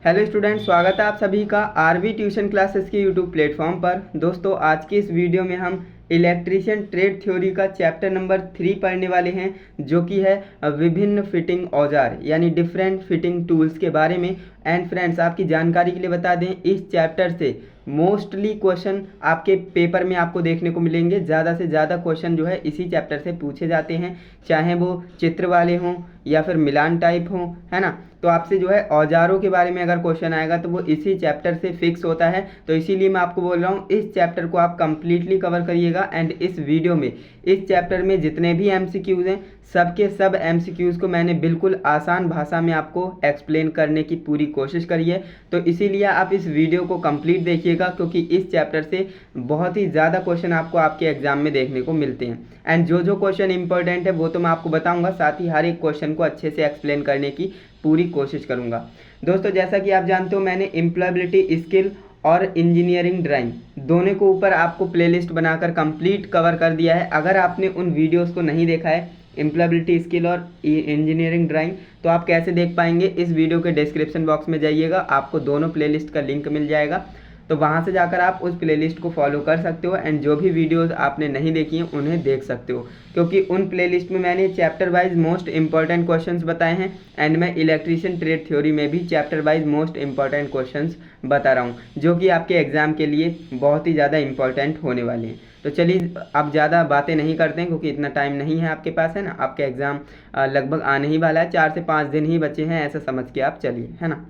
Hello student, स्वागत है आप सभी का आरवी ट्यूशन क्लासेस के यूट्यूब प्लेटफॉर्म पर। दोस्तों, आज की इस वीडियो में हम इलेक्ट्रीशियन ट्रेड थ्योरी का चैप्टर नंबर 3 पढ़ने वाले हैं, जो कि है विभिन्न फिटिंग औजार यानी डिफरेंट फिटिंग टूल्स के बारे में। एंड फ्रेंड्स, आपकी जानकारी के लिए बता दें, इस चैप्टर से मोस्टली क्वेश्चन आपके पेपर में आपको देखने को मिलेंगे। ज़्यादा से ज़्यादा क्वेश्चन जो है इसी चैप्टर से पूछे जाते हैं, चाहे वो चित्र वाले हों या फिर मिलान टाइप हों, है ना। तो आपसे जो है औजारों के बारे में अगर क्वेश्चन आएगा तो वो इसी चैप्टर से फिक्स होता है। तो इसीलिए मैं आपको बोल रहा हूँ, इस चैप्टर को आप कंप्लीटली कवर करिएगा। एंड इस वीडियो में इस चैप्टर में जितने भी एमसीक्यूज़ हैं, सबके सब एमसीक्यूज़ को मैंने बिल्कुल आसान भाषा में आपको एक्सप्लेन करने की पूरी कोशिश करी है। तो इसीलिए आप इस वीडियो को कंप्लीट देखिएगा, क्योंकि इस चैप्टर से बहुत ही ज़्यादा क्वेश्चन आपको आपके एग्जाम में देखने को मिलते हैं। एंड जो क्वेश्चन इंपॉर्टेंट है वो तो मैं आपको बताऊंगा, साथ ही हर एक क्वेश्चन को अच्छे से एक्सप्लेन करने की पूरी कोशिश करूंगा। दोस्तों, जैसा कि आप जानते हो, मैंने एम्प्लॉयबिलिटी स्किल और इंजीनियरिंग ड्राइंग दोनों को ऊपर आपको प्लेलिस्ट बनाकर कंप्लीट कवर कर दिया है। अगर आपने उन वीडियोस को नहीं देखा है, एम्प्लॉयबिलिटी स्किल और इंजीनियरिंग ड्राइंग, तो आप कैसे देख पाएंगे? इस वीडियो के डिस्क्रिप्शन बॉक्स में जाइएगा, आपको दोनों प्लेलिस्ट का लिंक मिल जाएगा। तो वहाँ से जाकर आप उस प्लेलिस्ट को फॉलो कर सकते हो। एंड जो भी वीडियोस आपने नहीं देखी हैं उन्हें देख सकते हो, क्योंकि उन प्लेलिस्ट में मैंने chapter wise most important questions बताए हैं। एंड मैं इलेक्ट्रीशियन ट्रेड थ्योरी में भी chapter wise most important questions बता रहा हूँ, जो कि आपके एग्जाम के लिए बहुत ही ज़्यादा इंपॉर्टेंट होने वाले हैं। तो चलिए, अब ज़्यादा बातें नहीं करते हैं, क्योंकि इतना टाइम नहीं है आपके पास, है ना। आपके एग्ज़ाम लगभग आने ही वाला है, 4 से 5 दिन ही बचे हैं, ऐसा समझ के आप चलिए, है ना।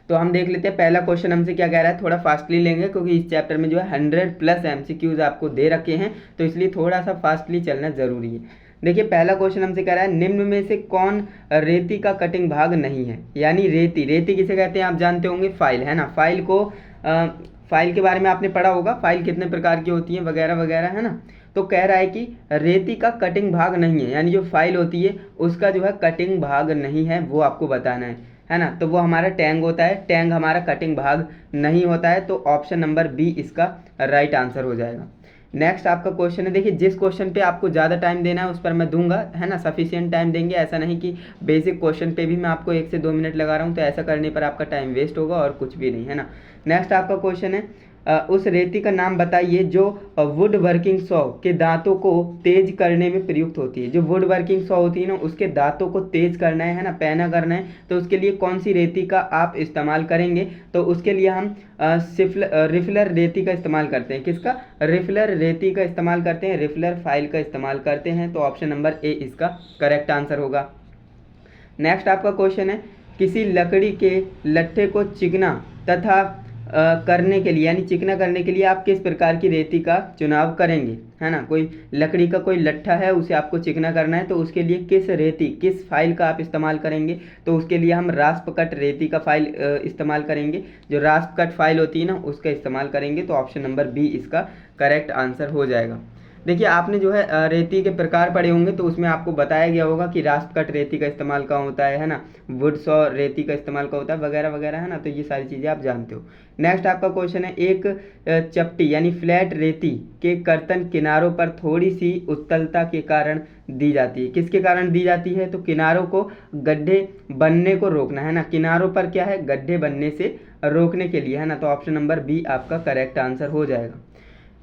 तो हम देख लेते हैं पहला क्वेश्चन हमसे क्या कह रहा है। थोड़ा फास्टली लेंगे, क्योंकि इस चैप्टर में जो है 100+ एमसीक्यूज आपको दे रखे हैं, तो इसलिए थोड़ा सा फास्टली चलना ज़रूरी है। देखिए, पहला क्वेश्चन हमसे कह रहा है, निम्न में से कौन रेती का कटिंग भाग नहीं है? यानी रेती किसे कहते हैं आप जानते होंगे, फाइल, है ना। फाइल के बारे में आपने पढ़ा होगा, फाइल कितने प्रकार की होती है वगैरह वगैरह, है ना। तो कह रहा है कि रेती का कटिंग भाग नहीं है, यानी जो फाइल होती है उसका जो है कटिंग भाग नहीं है, वो आपको बताना है ना। तो वो हमारा टैंग होता है, टैंग हमारा कटिंग भाग नहीं होता है। तो ऑप्शन नंबर बी इसका राइट आंसर हो जाएगा। नेक्स्ट आपका क्वेश्चन है, देखिए जिस क्वेश्चन पे आपको ज़्यादा टाइम देना है उस पर मैं दूंगा, है ना, सफिशिएंट टाइम देंगे। ऐसा नहीं कि बेसिक क्वेश्चन पे भी मैं आपको 1 से 2 मिनट लगा रहा हूँ, तो ऐसा करने पर आपका टाइम वेस्ट होगा और कुछ भी नहीं, है ना। नेक्स्ट आपका क्वेश्चन है, उस रेती का नाम बताइए जो वुड वर्किंग सॉ के दांतों को तेज करने में प्रयुक्त होती है। जो वुड वर्किंग सॉ होती है ना, उसके दांतों को तेज करना है ना, पैना करना है, तो उसके लिए कौन सी रेती का आप इस्तेमाल करेंगे? तो उसके लिए हम रिफिलर रेती का इस्तेमाल करते हैं। किसका? रिफिलर रेती का इस्तेमाल करते हैं, रिफिलर फाइल का इस्तेमाल करते हैं। तो ऑप्शन नंबर ए इसका करेक्ट आंसर होगा। नेक्स्ट आपका क्वेश्चन है, किसी लकड़ी के लट्ठे को चिकना तथा करने के लिए, यानी चिकना करने के लिए आप किस प्रकार की रेती का चुनाव करेंगे, है ना। कोई लकड़ी का कोई लट्ठा है, उसे आपको चिकना करना है, तो उसके लिए किस रेती, किस फाइल का आप इस्तेमाल करेंगे? तो उसके लिए हम रास्प कट रेती का फाइल इस्तेमाल करेंगे। जो रास्प कट फाइल होती है ना, उसका इस्तेमाल करेंगे। तो ऑप्शन नंबर बी इसका करेक्ट आंसर हो जाएगा। देखिए, आपने जो है रेती के प्रकार पढ़े होंगे, तो उसमें आपको बताया गया होगा कि रास्प कट रेती का इस्तेमाल कहाँ होता है ना, वुड सॉ रेती का इस्तेमाल कहाँ होता है, वगैरह वगैरह, है ना। तो ये सारी चीज़ें आप जानते हो। नेक्स्ट आपका क्वेश्चन है, एक चपटी यानी फ्लैट रेती के कर्तन किनारों पर थोड़ी सी उत्तलता के कारण दी जाती है। किसके कारण दी जाती है? तो किनारों को गड्ढे बनने को रोकना, है ना। किनारों पर क्या है? गड्ढे बनने से रोकने के लिए, है ना। तो ऑप्शन नंबर बी आपका करेक्ट आंसर हो जाएगा।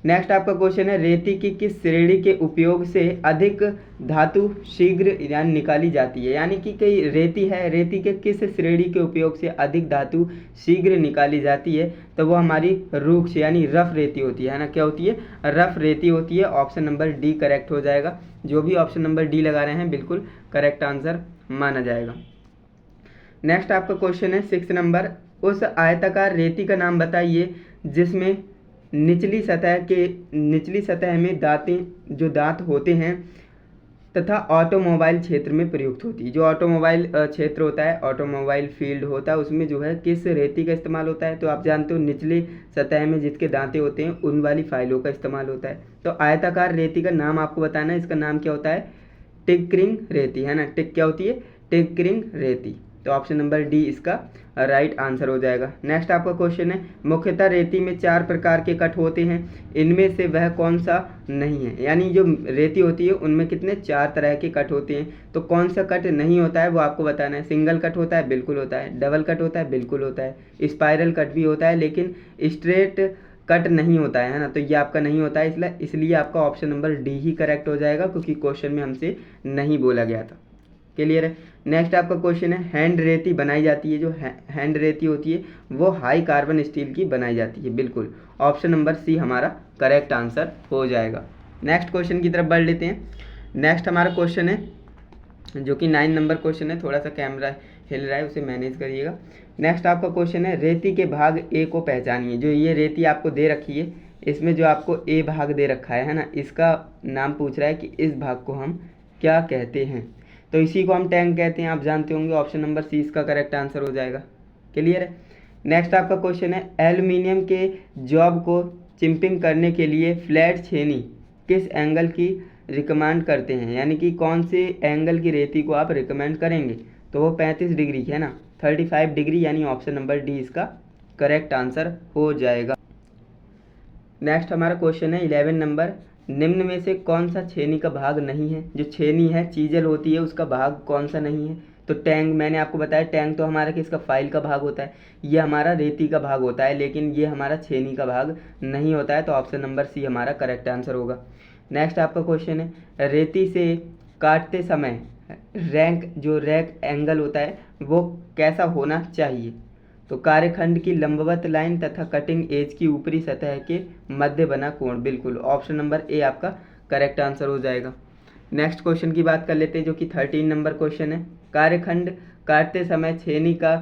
नेक्स्ट आपका क्वेश्चन है, रेती की किस श्रेणी के उपयोग से अधिक धातु शीघ्र यानी निकाली जाती है? यानी कि कई रेती है, रेती के किस श्रेणी के उपयोग से अधिक धातु शीघ्र निकाली जाती है? तो वो हमारी रूक्ष यानी रफ रेती होती है ना। क्या होती है? रफ रेती होती है। ऑप्शन नंबर डी करेक्ट हो जाएगा। जो भी ऑप्शन नंबर डी लगा रहे हैं बिल्कुल करेक्ट आंसर माना जाएगा। नेक्स्ट आपका क्वेश्चन है 6 नंबर, उस आयताकार रेती का नाम बताइए जिसमें निचली सतह में दांत होते हैं तथा ऑटोमोबाइल क्षेत्र में प्रयुक्त होती है। जो ऑटोमोबाइल क्षेत्र होता है, ऑटोमोबाइल फील्ड होता है, उसमें जो है किस रेती का इस्तेमाल होता है? तो आप जानते हो, निचली सतह में जिसके दांते होते हैं उन वाली फाइलों का इस्तेमाल होता है। तो आयताकार रेती का नाम आपको बताना है। इसका नाम क्या होता है? टिंकरिंग रेती, है ना। क्या होती है? टिंकरिंग रेती। तो ऑप्शन नंबर डी इसका राइट आंसर हो जाएगा। नेक्स्ट आपका क्वेश्चन है, मुख्यतः रेती में 4 प्रकार के कट होते हैं, इनमें से वह कौन सा नहीं है। यानी जो रेती होती है उनमें कितने 4 तरह के कट होते हैं, तो कौन सा कट नहीं होता है वो आपको बताना है। सिंगल कट होता है, बिल्कुल होता है। डबल कट होता है, बिल्कुल होता है। स्पाइरल कट भी होता है, लेकिन स्ट्रेट कट नहीं होता है ना, तो ये आपका नहीं होता है, इसलिए आपका ऑप्शन नंबर डी ही करेक्ट हो जाएगा, क्योंकि क्वेश्चन में हमसे नहीं बोला गया था। क्लियर है। नेक्स्ट आपका क्वेश्चन है, हैंड रेती बनाई जाती है, जो हैंड रेती होती है वो हाई कार्बन स्टील की बनाई जाती है, बिल्कुल ऑप्शन नंबर सी हमारा करेक्ट आंसर हो जाएगा। नेक्स्ट क्वेश्चन की तरफ बढ़ लेते हैं। नेक्स्ट हमारा क्वेश्चन है जो कि 9 नंबर क्वेश्चन है, थोड़ा सा कैमरा हिल रहा है उसे मैनेज करिएगा। नेक्स्ट आपका क्वेश्चन है, रेती के भाग ए को पहचानिए। जो ये रेती आपको दे रखी है, इसमें जो आपको ए भाग दे रखा है ना, इसका नाम पूछ रहा है कि इस भाग को हम क्या कहते हैं, तो इसी को हम टैंक कहते हैं, आप जानते होंगे। ऑप्शन नंबर सी इसका करेक्ट आंसर हो जाएगा। क्लियर है। नेक्स्ट आपका क्वेश्चन है, एल्युमिनियम के जॉब को चिंपिंग करने के लिए फ्लैट छेनी किस एंगल की रिकमेंड करते हैं, यानी कि कौन से एंगल की रेती को आप रिकमेंड करेंगे, तो वो 35 डिग्री है ना, 35 डिग्री, यानी ऑप्शन नंबर डी इसका करेक्ट आंसर हो जाएगा। नेक्स्ट हमारा क्वेश्चन है 11 नंबर, निम्न में से कौन सा छेनी का भाग नहीं है। जो छेनी है, चीजल होती है, उसका भाग कौन सा नहीं है, तो टैंक, मैंने आपको बताया टैंक तो हमारा किसका फाइल का भाग होता है, ये हमारा रेती का भाग होता है, लेकिन ये हमारा छेनी का भाग नहीं होता है, तो ऑप्शन नंबर सी हमारा करेक्ट आंसर होगा। नेक्स्ट आपका क्वेश्चन है, रेती से काटते समय रैक एंगल होता है वो कैसा होना चाहिए, तो कार्यखंड की लंबवत लाइन तथा कटिंग एज की ऊपरी सतह के मध्य बना कोण, बिल्कुल ऑप्शन नंबर ए आपका करेक्ट आंसर हो जाएगा। नेक्स्ट क्वेश्चन की बात कर लेते हैं, जो कि 13 नंबर क्वेश्चन है, कार्यखंड काटते समय छेनी का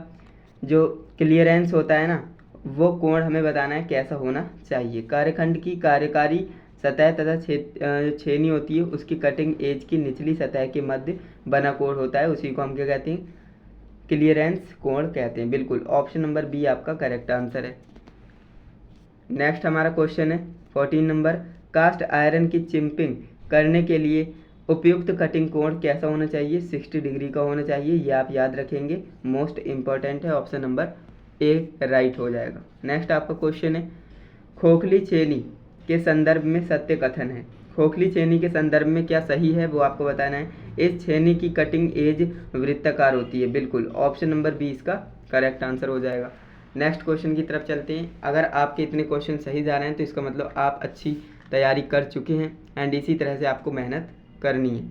जो क्लियरेंस होता है ना, वो कोण हमें बताना है कैसा होना चाहिए। कार्यखंड की कार्यकारी सतह तथा छेनी होती है उसकी कटिंग एज की निचली सतह के मध्य बना कोण होता है, उसी को हम क्या कहते हैं, क्लियरेंस कोण कहते हैं, बिल्कुल ऑप्शन नंबर बी आपका करेक्ट आंसर है। नेक्स्ट हमारा क्वेश्चन है 14 नंबर, कास्ट आयरन की चिंपिंग करने के लिए उपयुक्त कटिंग कोण कैसा होना चाहिए, 60 डिग्री का होना चाहिए, ये आप याद रखेंगे, मोस्ट इंपॉर्टेंट है, ऑप्शन नंबर ए राइट हो जाएगा। नेक्स्ट आपका क्वेश्चन है, खोखली छेनी के संदर्भ में सत्य कथन है। खोखली छेनी के संदर्भ में क्या सही है वो आपको बताना है। इस छेनी की कटिंग एज वृत्ताकार होती है, बिल्कुल ऑप्शन नंबर बी इसका करेक्ट आंसर हो जाएगा। नेक्स्ट क्वेश्चन की तरफ चलते हैं। अगर आपके इतने क्वेश्चन सही जा रहे हैं तो इसका मतलब आप अच्छी तैयारी कर चुके हैं, एंड इसी तरह से आपको मेहनत करनी है।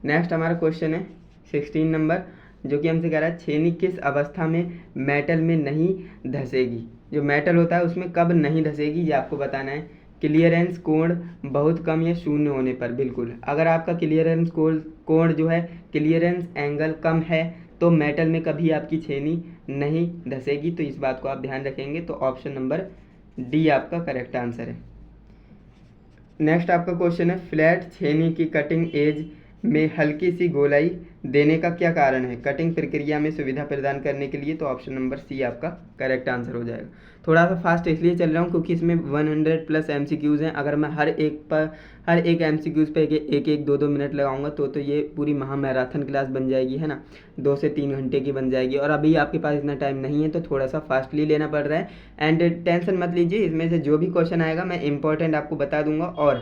नेक्स्ट हमारा क्वेश्चन है 16 नंबर, जो कि हमसे कह रहा है, छेनी किस अवस्था में मेटल में नहीं धंसेगी। जो मेटल होता है उसमें कब नहीं धंसेगी ये आपको बताना है। क्लियरेंस कोण बहुत कम या शून्य होने पर, बिल्कुल अगर आपका क्लियरेंस कोण जो है, क्लियरेंस एंगल कम है, तो मेटल में कभी आपकी छेनी नहीं धंसेगी, तो इस बात को आप ध्यान रखेंगे, तो ऑप्शन नंबर डी आपका करेक्ट आंसर है। नेक्स्ट आपका क्वेश्चन है, फ्लैट छेनी की कटिंग एज में हल्की सी गोलाई देने का क्या कारण है, कटिंग प्रक्रिया में सुविधा प्रदान करने के लिए, तो ऑप्शन नंबर सी आपका करेक्ट आंसर हो जाएगा। थोड़ा सा फास्ट इसलिए चल रहा हूँ क्योंकि इसमें 100+ MCQs हैं। अगर मैं हर एक MCQs पे एक 2 मिनट लगाऊंगा तो ये पूरी महामैराथन क्लास बन जाएगी, है ना, 2 से 3 घंटे की बन जाएगी, और अभी आपके पास इतना टाइम नहीं है, तो थोड़ा सा फास्टली लेना पड़ रहा है। एंड टेंशन मत लीजिए, इसमें से जो भी क्वेश्चन आएगा मैं इंपॉर्टेंट आपको बता दूंगा। और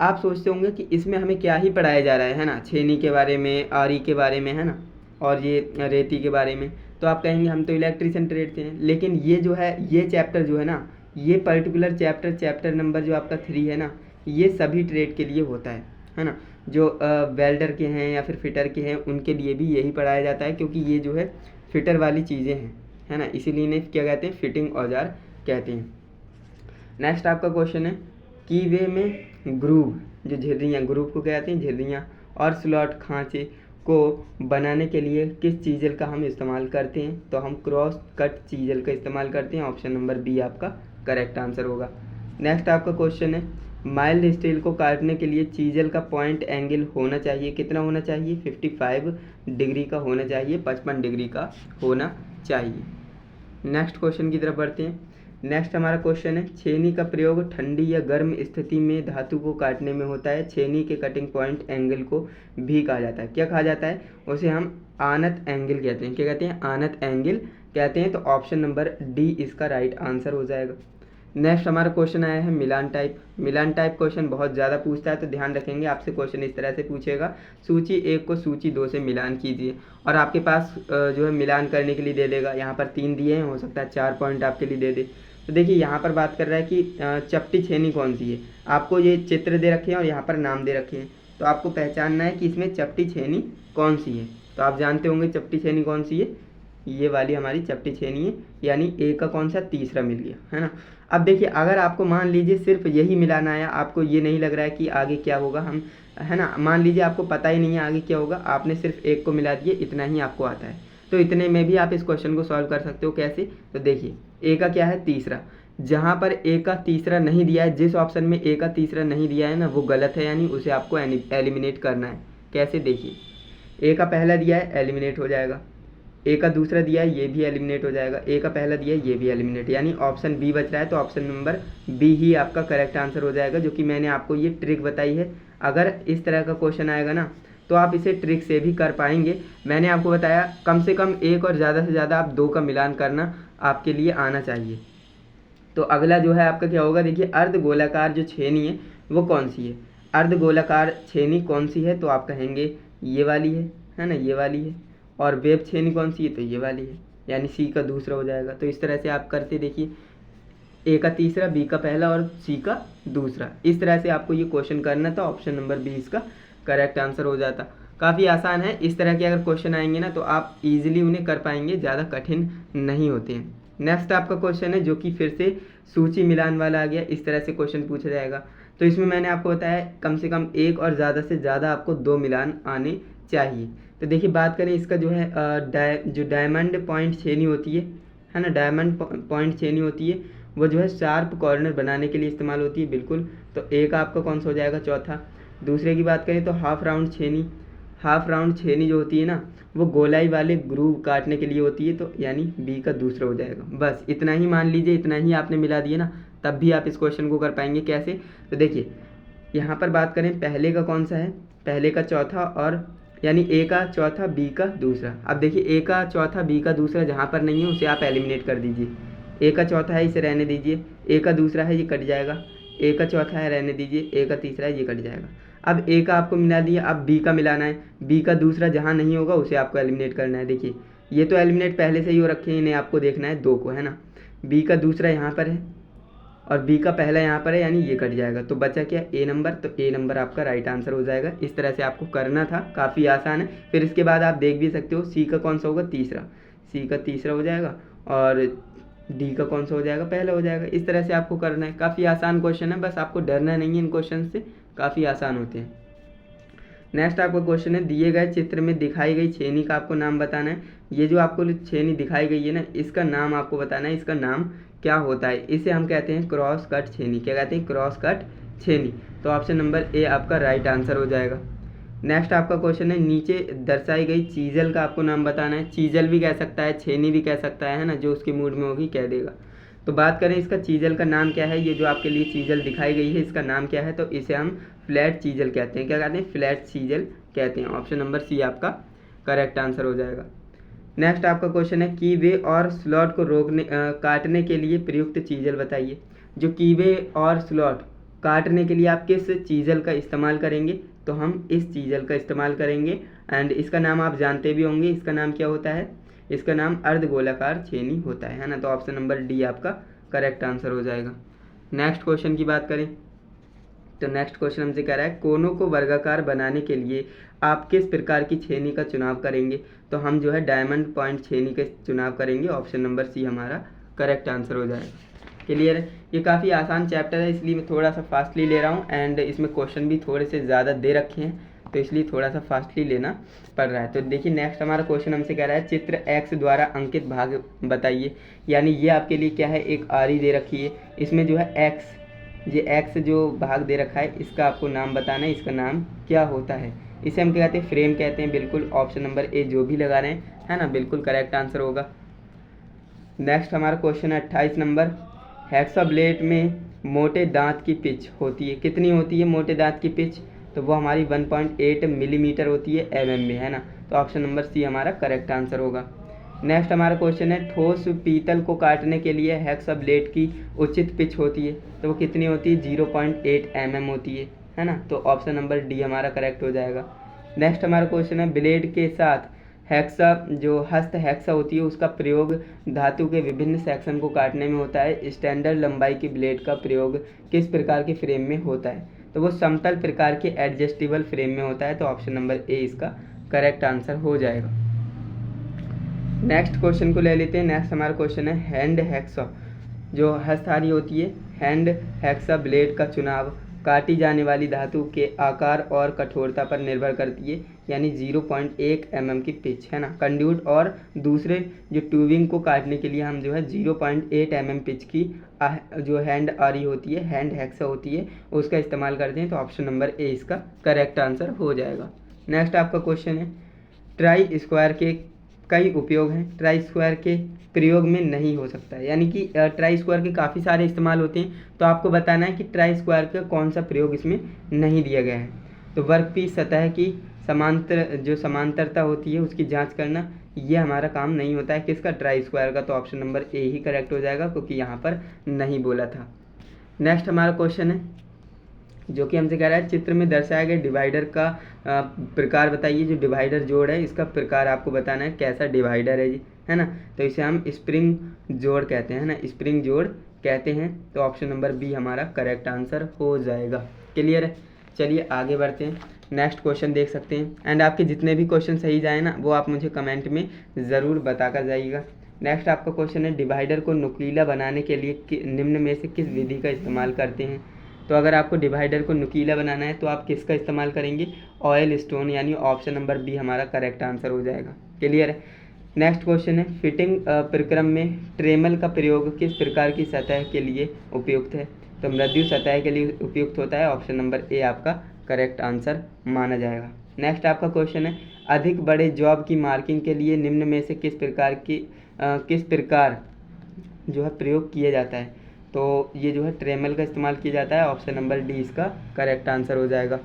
आप सोचते होंगे कि इसमें हमें क्या ही पढ़ाया जा रहा है ना, छेनी के बारे में, आरी के बारे में, है ना, और ये रेती के बारे में, तो आप कहेंगे हम तो इलेक्ट्रीशियन ट्रेड से हैं। लेकिन ये जो है, ये चैप्टर जो है ना, ये पर्टिकुलर चैप्टर नंबर जो आपका 3 है ना, ये सभी ट्रेड के लिए होता है ना, जो वेल्डर के हैं या फिर फिटर के हैं उनके लिए भी यही पढ़ाया जाता है, क्योंकि ये जो है फिटर वाली चीज़ें हैं, है ना, इसीलिए इन्हें क्या कहते हैं, फिटिंग औजार कहते हैं। नेक्स्ट आपका क्वेश्चन है, कीवे में ग्रूव, जो झिर्रियाँ, ग्रूव को कहते हैं झिर्रियाँ, और स्लॉट खांचे को बनाने के लिए किस चीज़ल का हम इस्तेमाल करते हैं, तो हम क्रॉस कट चीज़ल का इस्तेमाल करते हैं, ऑप्शन नंबर बी आपका करेक्ट आंसर होगा। नेक्स्ट आपका क्वेश्चन है, माइल्ड स्टील को काटने के लिए चीज़ल का पॉइंट एंगल होना चाहिए, कितना होना चाहिए, 55 डिग्री का होना चाहिए, 55 डिग्री का होना चाहिए। नेक्स्ट क्वेश्चन की तरफ बढ़ते हैं। नेक्स्ट हमारा क्वेश्चन है, छेनी का प्रयोग ठंडी या गर्म स्थिति में धातु को काटने में होता है। छेनी के कटिंग पॉइंट एंगल को भी कहा जाता है, क्या कहा जाता है? उसे हम आनत एंगल कहते हैं। क्या कहते हैं? आनत एंगल कहते हैं। तो ऑप्शन नंबर डी इसका राइट आंसर हो जाएगा। नेक्स्ट हमारा क्वेश्चन आया है मिलान टाइप। मिलान टाइप क्वेश्चन बहुत ज़्यादा पूछता है, तो ध्यान रखेंगे आपसे क्वेश्चन इस तरह से पूछेगा, सूची 1 को सूची 2 से मिलान कीजिए। और आपके पास जो है मिलान करने के लिए दे देगा, यहाँ पर 3 दिए हैं, हो सकता है 4 पॉइंट आपके लिए दे दे। तो देखिए यहाँ पर बात कर रहा है कि चपटी छेनी कौन सी है। आपको ये चित्र दे रखे हैं और यहाँ पर नाम दे रखे हैं, तो आपको पहचानना है कि इसमें चपटी छेनी कौन सी है। तो आप जानते होंगे चपटी छेनी कौन सी है, ये वाली हमारी चपटी छेनी है, यानी ए का कौन सा? तीसरा मिल गया, है ना। अब देखिए अगर आपको मान लीजिए सिर्फ यही मिलाना आया, आपको ये नहीं लग रहा है कि आगे क्या होगा, हम है ना, मान लीजिए आपको पता ही नहीं है आगे क्या होगा, आपने सिर्फ 1 को मिला दिए, इतना ही आपको आता है, तो इतने में भी आप इस क्वेश्चन को सॉल्व कर सकते हो। कैसे? तो देखिए ए का क्या है? तीसरा। जहाँ पर ए का तीसरा नहीं दिया है, जिस ऑप्शन में ए का तीसरा नहीं दिया है ना, वो गलत है, यानी उसे आपको एलिमिनेट करना है। कैसे? देखिए ए का पहला दिया है, एलिमिनेट हो जाएगा। ए का दूसरा दिया है, ये भी एलिमिनेट हो जाएगा। ए का पहला दिया है, ये भी एलिमिनेट, यानी ऑप्शन बी बच रहा है। तो ऑप्शन नंबर बी ही आपका करेक्ट आंसर हो जाएगा, जो कि मैंने आपको ये ट्रिक बताई है। अगर इस तरह का क्वेश्चन आएगा ना, तो आप इसे ट्रिक से भी कर पाएंगे। मैंने आपको बताया कम से कम 1 और ज़्यादा से ज़्यादा आप 2 का मिलान करना आपके लिए आना चाहिए। तो अगला जो है आपका क्या होगा, देखिए अर्ध गोलाकार जो छेनी है वो कौन सी है? अर्ध गोलाकार छेनी कौन सी है? तो आप कहेंगे ये वाली है ना, ये वाली है। और वेब छेनी कौन सी है? तो ये वाली है, यानी सी का दूसरा हो जाएगा। तो इस तरह से आप करते देखिए, ए का तीसरा, बी का पहला और सी का दूसरा, इस तरह से आपको ये क्वेश्चन करना था। ऑप्शन नंबर बी इसका करेक्ट आंसर हो जाता। काफ़ी आसान है, इस तरह के अगर क्वेश्चन आएंगे ना तो आप इजीली उन्हें कर पाएंगे, ज़्यादा कठिन नहीं होते हैं। नेक्स्ट आपका क्वेश्चन है जो कि फिर से सूची मिलान वाला आ गया। इस तरह से क्वेश्चन पूछा जाएगा, तो इसमें मैंने आपको बताया कम से कम 1 और ज़्यादा से ज़्यादा आपको 2 मिलान आने चाहिए। तो देखिए बात करें इसका जो है जो डायमंड पॉइंट छेनी होती है ना, डायमंड पॉइंट छेनी होती है, वो जो है शार्प कॉर्नर बनाने के लिए इस्तेमाल होती है, बिल्कुल। तो ए का आपका कौन सा हो जाएगा? चौथा। दूसरे की बात करें तो हाफ राउंड छेनी, हाफ राउंड छेनी जो होती है ना, वो गोलाई वाले ग्रूव काटने के लिए होती है, तो यानी बी का दूसरा हो जाएगा। बस इतना ही मान लीजिए, इतना ही आपने मिला दिया ना, तब भी आप इस क्वेश्चन को कर पाएंगे। कैसे? तो देखिए यहाँ पर बात करें पहले का कौन सा है, पहले का चौथा, और यानी ए का चौथा, बी का दूसरा। अब देखिए ए का चौथा, बी का दूसरा जहाँ पर नहीं है उसे आप एलिमिनेट कर दीजिए। ए का चौथा है, इसे रहने दीजिए। ए का दूसरा है, ये कट जाएगा। ए का चौथा है, रहने दीजिए। ए का तीसरा है, ये कट जाएगा। अब ए का आपको मिला दिया, अब बी का मिलाना है। बी का दूसरा जहाँ नहीं होगा उसे आपको एलिमिनेट करना है। देखिए ये तो एलिमिनेट पहले से ही हो रखे हैं, इन्हें आपको देखना है 2 को, है ना। बी का दूसरा यहाँ पर है और बी का पहला यहाँ पर है, यानी ये कट जाएगा। तो बचा क्या? ए नंबर। तो ए नंबर आपका राइट आंसर हो जाएगा। इस तरह से आपको करना था, काफ़ी आसान है। फिर इसके बाद आप देख भी सकते हो सी का कौन सा होगा? तीसरा। सी का तीसरा हो जाएगा और डी का कौन सा हो जाएगा? पहला हो जाएगा। इस तरह से आपको करना है। काफ़ी आसान क्वेश्चन है, बस आपको डरना नहीं है इन क्वेश्चन से, काफ़ी आसान होते हैं। नेक्स्ट आपका क्वेश्चन है, दिए गए चित्र में दिखाई गई छेनी का आपको नाम बताना है। ये जो आपको छेनी दिखाई गई है ना, इसका नाम आपको बताना है, इसका नाम क्या होता है। इसे हम कहते हैं क्रॉस कट छेनी। क्या कहते हैं? क्रॉस कट छेनी। तो ऑप्शन नंबर ए आपका राइट आंसर हो जाएगा। नेक्स्ट आपका क्वेश्चन है, नीचे दर्शाई गई चीज़ल का आपको नाम बताना है। चीज़ल भी कह सकता है, छेनी भी कह सकता है ना, जो उसके मूड में होगी कह देगा। तो बात करें इसका चीज़ल का नाम क्या है, ये जो आपके लिए चीज़ल दिखाई गई है इसका नाम क्या है? तो इसे हम फ्लैट चीज़ल कहते हैं। क्या कहते हैं? फ्लैट चीज़ल कहते हैं। ऑप्शन नंबर सी आपका करेक्ट आंसर हो जाएगा। नेक्स्ट आपका क्वेश्चन है, कीवे और स्लॉट को काटने के लिए प्रयुक्त चीज़ल बताइए। जो कीवे और स्लॉट काटने के लिए आप किस चीज़ल का इस्तेमाल करेंगे? तो हम इस चीज़ल का इस्तेमाल करेंगे। एंड इसका नाम आप जानते भी होंगे, इसका नाम क्या होता है? इसका नाम अर्धगोलाकार छेनी होता है ना। तो ऑप्शन नंबर डी आपका करेक्ट आंसर हो जाएगा। नेक्स्ट क्वेश्चन की बात करें तो नेक्स्ट क्वेश्चन हमसे कह रहा है, कोनों को वर्गाकार बनाने के लिए आप किस प्रकार की छेनी का चुनाव करेंगे? तो हम जो है डायमंड पॉइंट छेनी का चुनाव करेंगे। ऑप्शन नंबर सी हमारा करेक्ट आंसर हो जाएगा। क्लियर है? ये काफ़ी आसान चैप्टर है, इसलिए मैं थोड़ा सा फास्टली ले रहा हूँ। एंड इसमें क्वेश्चन भी थोड़े से ज़्यादा दे रखे हैं, तो इसलिए थोड़ा सा फास्टली लेना पड़ रहा है। तो देखिए नेक्स्ट हमारा क्वेश्चन हमसे कह रहा है, चित्र एक्स द्वारा अंकित भाग बताइए। यानी ये आपके लिए क्या है? एक आरी दे रखी है, इसमें जो है एक्स, ये एक्स जो भाग दे रखा है इसका आपको नाम बताना है। इसका नाम क्या होता है? इसे हम क्या कहते हैं? फ्रेम कहते हैं। बिल्कुल ऑप्शन नंबर ए जो भी लगा रहे हैं, है ना, बिल्कुल करेक्ट आंसर होगा। नेक्स्ट हमारा क्वेश्चन है 28 नंबर, हेक्सा ब्लेड में मोटे दांत की पिच होती है, कितनी होती है मोटे दांत की पिच? तो वो हमारी 1.8 मिलीमीटर होती है mm में, है ना। तो ऑप्शन नंबर सी हमारा करेक्ट आंसर होगा। नेक्स्ट हमारा क्वेश्चन है, ठोस पीतल को काटने के लिए हेक्सा ब्लेड की उचित पिच होती है, तो वो कितनी होती है? 0.8 mm होती है ना। तो ऑप्शन नंबर डी हमारा करेक्ट हो जाएगा। नेक्स्ट हमारा क्वेश्चन है, ब्लेड के साथ हेक्सा जो हस्त हेक्सा होती है उसका प्रयोग धातु के विभिन्न सेक्शन को काटने में होता है। स्टैंडर्ड लंबाई की ब्लेड का प्रयोग किस प्रकार के फ्रेम में होता है? तो वो समतल प्रकार के एडजस्टेबल फ्रेम में होता है। तो ऑप्शन नंबर ए इसका करेक्ट आंसर हो जाएगा। नेक्स्ट क्वेश्चन को ले लेते हैं। नेक्स्ट हमारा क्वेश्चन है, हैंड हेक्सा जो हस्तधारी होती है, हैंड हेक्सा ब्लेड का चुनाव काटी जाने वाली धातु के आकार और कठोरता पर निर्भर करती है, यानी 0.1 mm की पिच, है ना। कंड्यूट और दूसरे जो ट्यूबिंग को काटने के लिए हम जो है 0.8 mm पिच की जो हैंड आरी होती है, हैंड हेक्सा होती है, उसका इस्तेमाल करते हैं। तो ऑप्शन नंबर ए इसका करेक्ट आंसर हो जाएगा। नेक्स्ट आपका क्वेश्चन है, ट्राई स्क्वायर के कई उपयोग हैं, ट्राई स्क्वायर के प्रयोग में नहीं हो सकता है, यानी कि ट्राई स्क्वायर के काफ़ी सारे इस्तेमाल होते हैं, तो आपको बताना है कि ट्राई स्क्वायर का कौन सा प्रयोग इसमें नहीं दिया गया है। तो वर्कपीस सतह की समांतरता होती है उसकी जांच करना, ये हमारा काम नहीं होता है किसका? ट्राई स्क्वायर का। तो option number A he correct हो जाएगा, क्योंकि यहाँ पर नहीं बोला था। नेक्स्ट हमारा क्वेश्चन है जो कि हमसे कह रहा है, चित्र में दर्शाए गए डिवाइडर का प्रकार बताइए। जो डिवाइडर जोड़ है इसका प्रकार आपको बताना है, कैसा डिवाइडर है जी, है ना। तो इसे हम स्प्रिंग जोड़ कहते हैं ना, स्प्रिंग जोड़ कहते हैं। तो ऑप्शन नंबर बी हमारा करेक्ट आंसर हो जाएगा। क्लियर है? चलिए आगे बढ़ते हैं। नेक्स्ट क्वेश्चन देख सकते हैं, एंड आपके जितने भी क्वेश्चन सही जाए ना वो आप मुझे कमेंट में ज़रूर बताकर जाइएगा। नेक्स्ट आपका क्वेश्चन है, डिवाइडर को नुकीला बनाने के लिए निम्न में से किस विधि का इस्तेमाल करते हैं? तो अगर आपको डिवाइडर को नुकीला बनाना है तो आप किसका इस्तेमाल करेंगे? ऑयल स्टोन, यानी ऑप्शन नंबर बी हमारा करेक्ट आंसर हो जाएगा। क्लियर है? नेक्स्ट क्वेश्चन है, फिटिंग प्रक्रम में ट्रेमल का प्रयोग किस प्रकार की सतह के लिए उपयुक्त है? तो मृदु सतह के लिए उपयुक्त होता है। ऑप्शन नंबर ए आपका करेक्ट आंसर माना जाएगा। नेक्स्ट आपका क्वेश्चन है, अधिक बड़े जॉब की मार्किंग के लिए निम्न में से किस प्रकार जो है प्रयोग किया जाता है? तो ये जो है ट्रेमल का इस्तेमाल किया जाता है। ऑप्शन नंबर डी इसका करेक्ट आंसर हो जाएगा।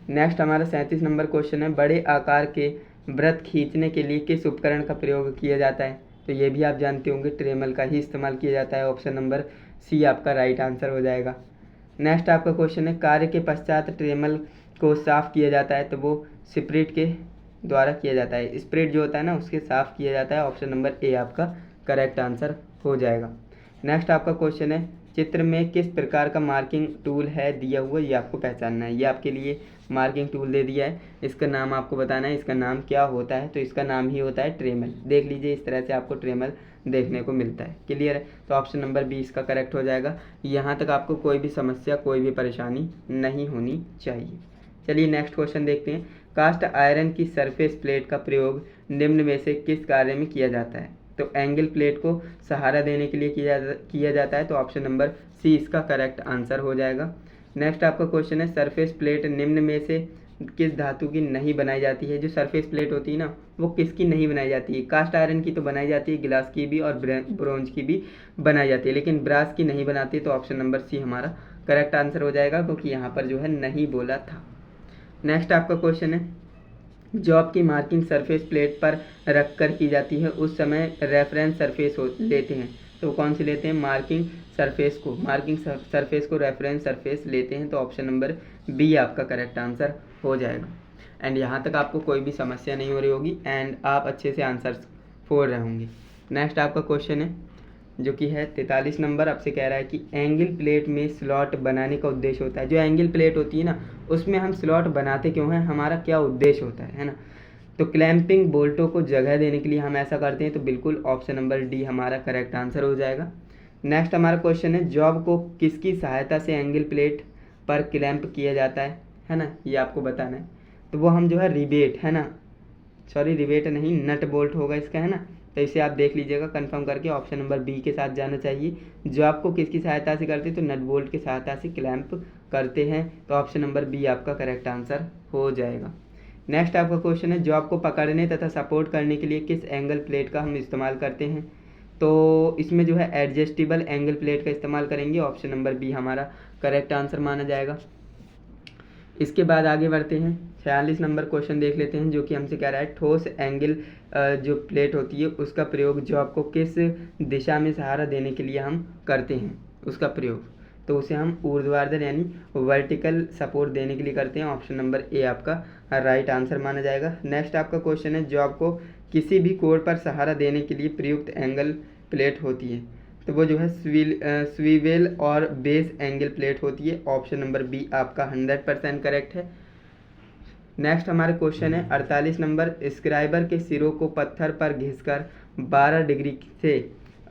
नेक्स्ट हमारा 37 नंबर क्वेश्चन है, बड़े आकार के वृत्त खींचने के लिए किस उपकरण का प्रयोग किया जाता है? तो ये भी आप जानते होंगे, ट्रेमल का ही इस्तेमाल किया जाता है। ऑप्शन नंबर सी आपका राइट आंसर हो जाएगा। नेक्स्ट आपका क्वेश्चन है, कार्य के पश्चात ट्रेमल को साफ़ किया जाता है, तो वो स्प्रिट के द्वारा किया जाता है। स्प्रिट जो होता है ना उसके साफ़ किया जाता है। ऑप्शन नंबर ए आपका करेक्ट आंसर हो जाएगा। नेक्स्ट आपका क्वेश्चन है, चित्र में किस प्रकार का मार्किंग टूल है दिया हुआ, ये आपको पहचानना है। ये आपके लिए मार्किंग टूल दे दिया है, इसका नाम आपको बताना है, इसका नाम क्या होता है? तो इसका नाम ही होता है ट्रेमल। देख लीजिए, इस तरह से आपको ट्रेमल देखने को मिलता है। क्लियर है? तो ऑप्शन नंबर बी इसका करेक्ट हो जाएगा। यहाँ तक आपको कोई भी समस्या, कोई भी परेशानी नहीं होनी चाहिए। चलिए नेक्स्ट क्वेश्चन देखते हैं, कास्ट आयरन की सरफेस प्लेट का प्रयोग निम्न में से किस कार्य में किया जाता है? तो एंगल प्लेट को सहारा देने के लिए किया जाता है। तो ऑप्शन नंबर सी इसका करेक्ट आंसर हो जाएगा। नेक्स्ट आपका क्वेश्चन है, सरफेस प्लेट निम्न में से किस धातु की नहीं बनाई जाती है? जो सरफेस प्लेट होती है ना वो किसकी नहीं बनाई जाती है? कास्ट आयरन की तो बनाई जाती है, गिलास की भी और ब्रोंज की भी बनाई जाती है, लेकिन ब्रास की नहीं बनाती। तो ऑप्शन नंबर सी हमारा करेक्ट आंसर हो जाएगा, क्योंकि यहाँ पर जो है नहीं बोला था। नेक्स्ट आपका क्वेश्चन है, जॉब की मार्किंग सरफेस प्लेट पर रख कर की जाती है, उस समय रेफरेंस सरफेस लेते हैं, तो कौन सी लेते हैं? मार्किंग सरफेस को रेफरेंस सरफेस लेते हैं। तो ऑप्शन नंबर बी आपका करेक्ट आंसर हो जाएगा। एंड यहाँ तक आपको कोई भी समस्या नहीं हो रही होगी एंड आप अच्छे से आंसर्स फोड़ रहे होंगे। नेक्स्ट आपका क्वेश्चन है जो कि है 43 नंबर, आपसे कह रहा है कि एंगल प्लेट में स्लॉट बनाने का उद्देश्य होता है। जो एंगल प्लेट होती है ना उसमें हम स्लॉट बनाते क्यों हैं, हमारा क्या उद्देश्य होता है ना? तो क्लैंपिंग बोल्टों को जगह देने के लिए हम ऐसा करते हैं। तो बिल्कुल ऑप्शन नंबर डी हमारा करेक्ट आंसर हो जाएगा। नेक्स्ट हमारा क्वेश्चन है, जॉब को किसकी सहायता से एंगल प्लेट पर क्लैंप किया जाता है ना? ये आपको बताना है। तो वो हम जो है रिवेट, है ना, सॉरी रिवेट नहीं, नट बोल्ट होगा इसका, है ना। तो इसे आप देख लीजिएगा कंफर्म करके, ऑप्शन नंबर बी के साथ जाना चाहिए। जो आपको किसकी सहायता से करते हैं? तो नट बोल्ट की सहायता से क्लैंप करते हैं। तो ऑप्शन नंबर बी आपका करेक्ट आंसर हो जाएगा। नेक्स्ट आपका क्वेश्चन है, जॉब को पकड़ने तथा सपोर्ट करने के लिए किस एंगल प्लेट का हम इस्तेमाल करते हैं? तो इसमें जो है एडजस्टेबल एंगल प्लेट का इस्तेमाल करेंगे। ऑप्शन नंबर बी हमारा करेक्ट आंसर माना जाएगा। इसके बाद आगे बढ़ते हैं, 46 नंबर क्वेश्चन देख लेते हैं, जो कि हमसे कह रहा है ठोस एंगल जो प्लेट होती है उसका प्रयोग जो आपको किस दिशा में सहारा देने के लिए हम करते हैं उसका प्रयोग, तो उसे हम ऊर्ध्वाधर यानी वर्टिकल सपोर्ट देने के लिए करते हैं। ऑप्शन नंबर ए आपका राइट आंसर माना जाएगा। नेक्स्ट आपका क्वेश्चन है, जो आपको किसी भी कोण पर सहारा देने के लिए प्रयुक्त एंगल प्लेट होती है, तो वो जो है स्वीवेल और बेस एंगल प्लेट होती है। ऑप्शन नंबर बी आपका 100% करेक्ट है। नेक्स्ट हमारे क्वेश्चन है 48 नंबर, स्क्राइबर के सिरों को पत्थर पर घिसकर 12 डिग्री से